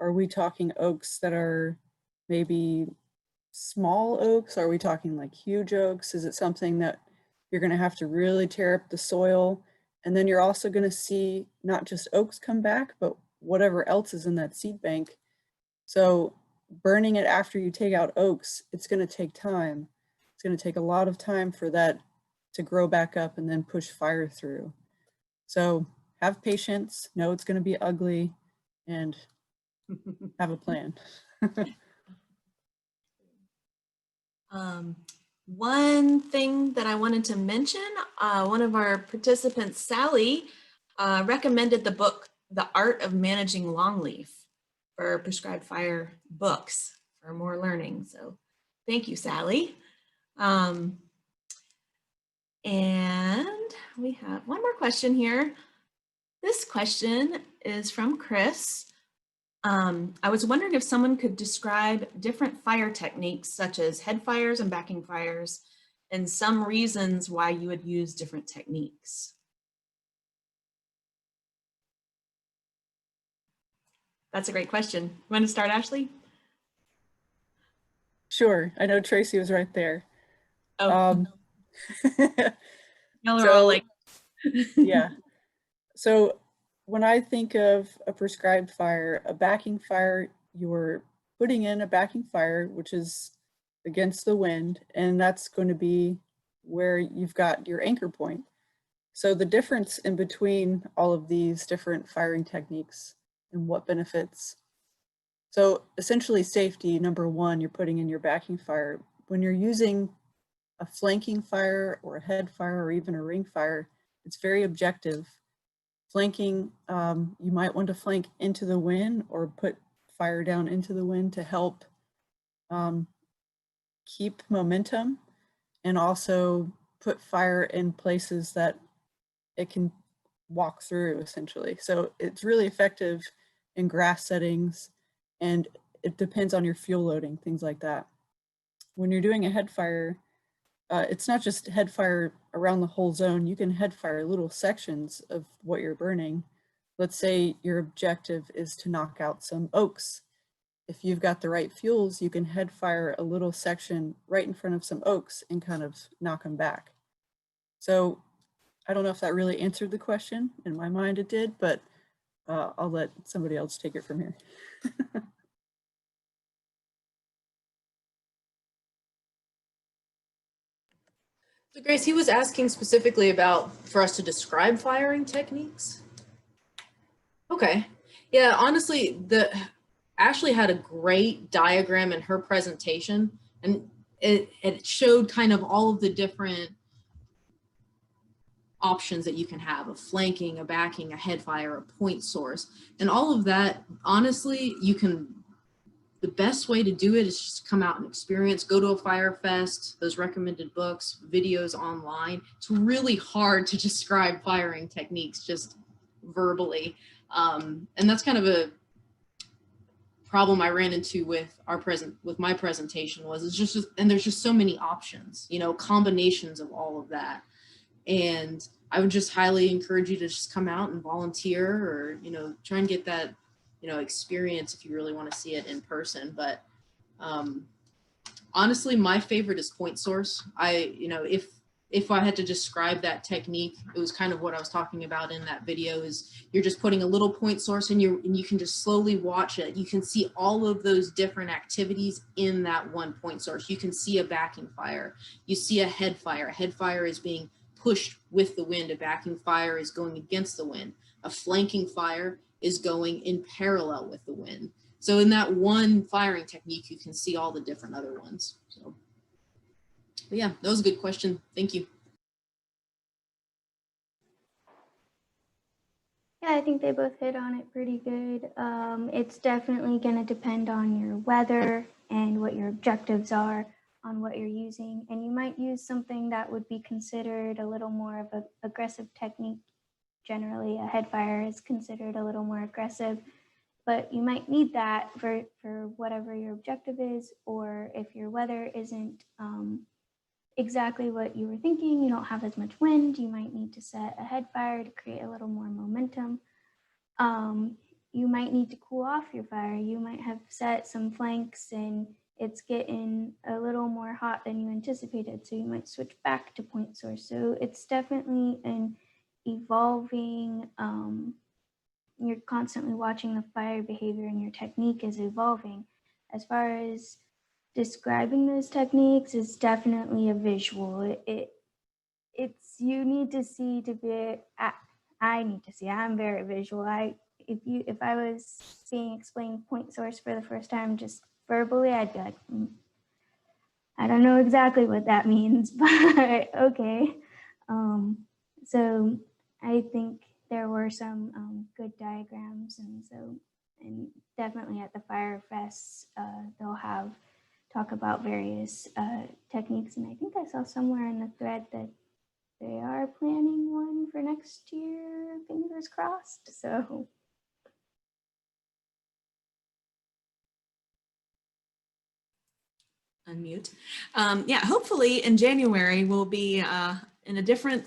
are we talking oaks that are maybe small oaks? Are we talking like huge oaks? Is it something that you're going to have to really tear up the soil? And then you're also going to see not just oaks come back, but whatever else is in that seed bank. So burning it after you take out oaks, it's going to take time. It's going to take a lot of time for that to grow back up and then push fire through. So have patience, know it's going to be ugly, and have a plan. One thing that I wanted to mention, one of our participants, Sally, recommended the book, The Art of Managing Longleaf, for prescribed fire books for more learning. So thank you, Sally. And we have one more question here. This question is from Chris. I was wondering if someone could describe different fire techniques such as head fires and backing fires and some reasons why you would use different techniques. That's a great question. You want to start, Ashley? Sure, I know Tracy was right there. Oh, y'all are so, all like, yeah. So when I think of a prescribed fire, a backing fire, you're putting in a backing fire, which is against the wind, and that's going to be where you've got your anchor point. So the difference in between all of these different firing techniques and what benefits. So essentially safety, number one, you're putting in your backing fire. When you're using a flanking fire or a head fire or even a ring fire, it's very objective. Flanking, you might want to flank into the wind or put fire down into the wind to help keep momentum and also put fire in places that it can walk through essentially. So it's really effective in grass settings, and it depends on your fuel loading, things like that. When you're doing a head fire, it's not just head fire around the whole zone. You can head fire little sections of what you're burning. Let's say your objective is to knock out some oaks. If you've got the right fuels, you can head fire a little section right in front of some oaks and kind of knock them back. So I don't know if that really answered the question. In my mind it did, but I'll let somebody else take it from here. So Grace, he was asking specifically about for us to describe firing techniques. Okay. Yeah, honestly, Ashley had a great diagram in her presentation, and it showed kind of all of the different options that you can have: a flanking, a backing, a head fire, a point source, and all of that. Honestly, the best way to do it is just come out and experience, go to a fire fest, those recommended books, videos online. It's really hard to describe firing techniques just verbally. And that's kind of a problem I ran into with my presentation was it's just, and there's just so many options, you know, combinations of all of that. And I would just highly encourage you to just come out and volunteer, or, you know, try and get that, you know, experience if you really want to see it in person. But honestly, my favorite is point source. You know, if if I had to describe that technique, it was kind of what I was talking about in that video. Is you're just putting a little point source and you can just slowly watch it. You can see all of those different activities in that one point source. You can see a backing fire. You see a head fire. A head fire is being pushed with the wind. A backing fire is going against the wind. A flanking fire is going in parallel with the wind. So in that one firing technique, you can see all the different other ones. So, but yeah, that was a good question. Thank you. Yeah, I think they both hit on it pretty good. It's definitely going to depend on your weather and what your objectives are on what you're using. And you might use something that would be considered a little more of an aggressive technique. Generally, a head fire is considered a little more aggressive, but you might need that for whatever your objective is, or if your weather isn't exactly what you were thinking, you don't have as much wind, you might need to set a head fire to create a little more momentum. You might need to cool off your fire. You might have set some flanks and it's getting a little more hot than you anticipated, so you might switch back to point source. So it's definitely an evolving, you're constantly watching the fire behavior and your technique is evolving. As far as describing those techniques, is definitely a visual. It's you need to see to be. I need to see. I'm very visual. If I was being explained point source for the first time, just verbally, I'd be like, I don't know exactly what that means, but okay. So I think there were some good diagrams, and definitely at the Fire Fest, they'll talk about various techniques, and I think I saw somewhere in the thread that they are planning one for next year, fingers crossed. So Unmute. Yeah, hopefully in January we'll be in a different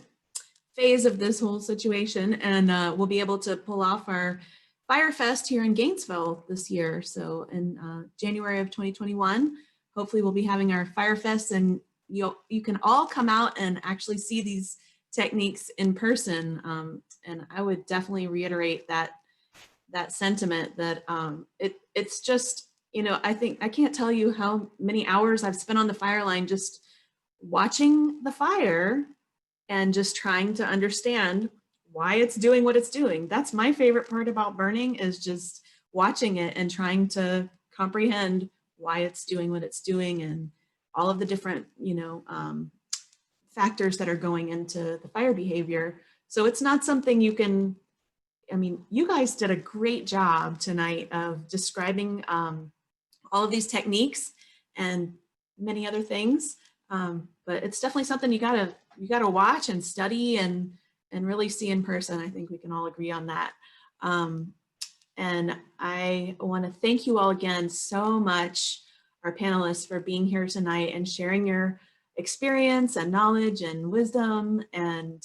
phase of this whole situation, and we'll be able to pull off our Fire Fest here in Gainesville this year. So in January of 2021, hopefully we'll be having our Fire Fest, and you can all come out and actually see these techniques in person. And I would definitely reiterate that sentiment that it's just, you know, I can't tell you how many hours I've spent on the fire line just watching the fire and just trying to understand why it's doing what it's doing. That's my favorite part about burning, is just watching it and trying to comprehend why it's doing what it's doing and all of the different, you know, factors that are going into the fire behavior. So it's not something you can, I mean, you guys did a great job tonight of describing all of these techniques and many other things. But it's definitely something you gotta watch and study and really see in person. I think we can all agree on that. And I want to thank you all again so much, our panelists, for being here tonight and sharing your experience and knowledge and wisdom. And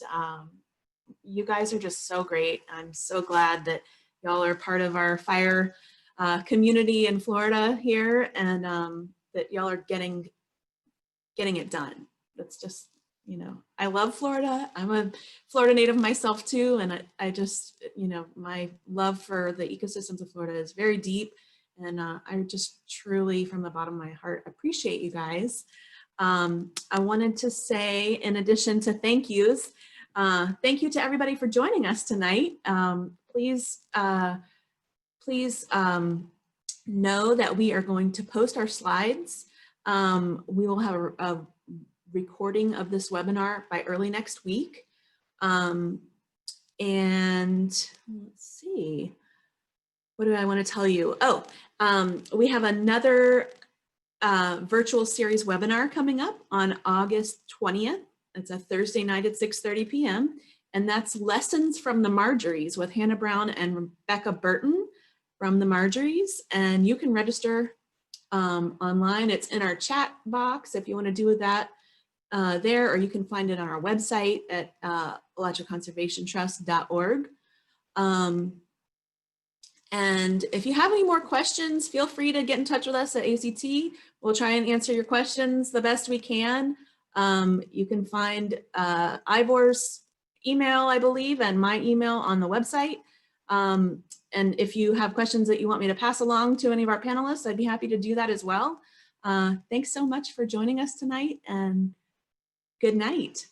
you guys are just so great. I'm so glad that y'all are part of our fire community in Florida here, and that y'all are getting it done. That's just, you know, I love Florida. I'm a Florida native myself too. And I just, you know, my love for the ecosystems of Florida is very deep. And I just truly, from the bottom of my heart, appreciate you guys. I wanted to say, in addition to thank yous, thank you to everybody for joining us tonight. Please know that we are going to post our slides. We will have a recording of this webinar by early next week. And let's see, what do I want to tell you? Oh, we have another virtual series webinar coming up on August 20th. It's a Thursday night at 6:30 p.m. And that's Lessons from the Marjories with Hannah Brown and Rebecca Burton from the Marjories. And you can register online. It's in our chat box if you want to do that there, or you can find it on our website at alachuaconservationtrust.org. And if you have any more questions, feel free to get in touch with us at ACT. We'll try and answer your questions the best we can. You can find Ivor's email, I believe, and my email on the website. And if you have questions that you want me to pass along to any of our panelists, I'd be happy to do that as well. Thanks so much for joining us tonight, and good night.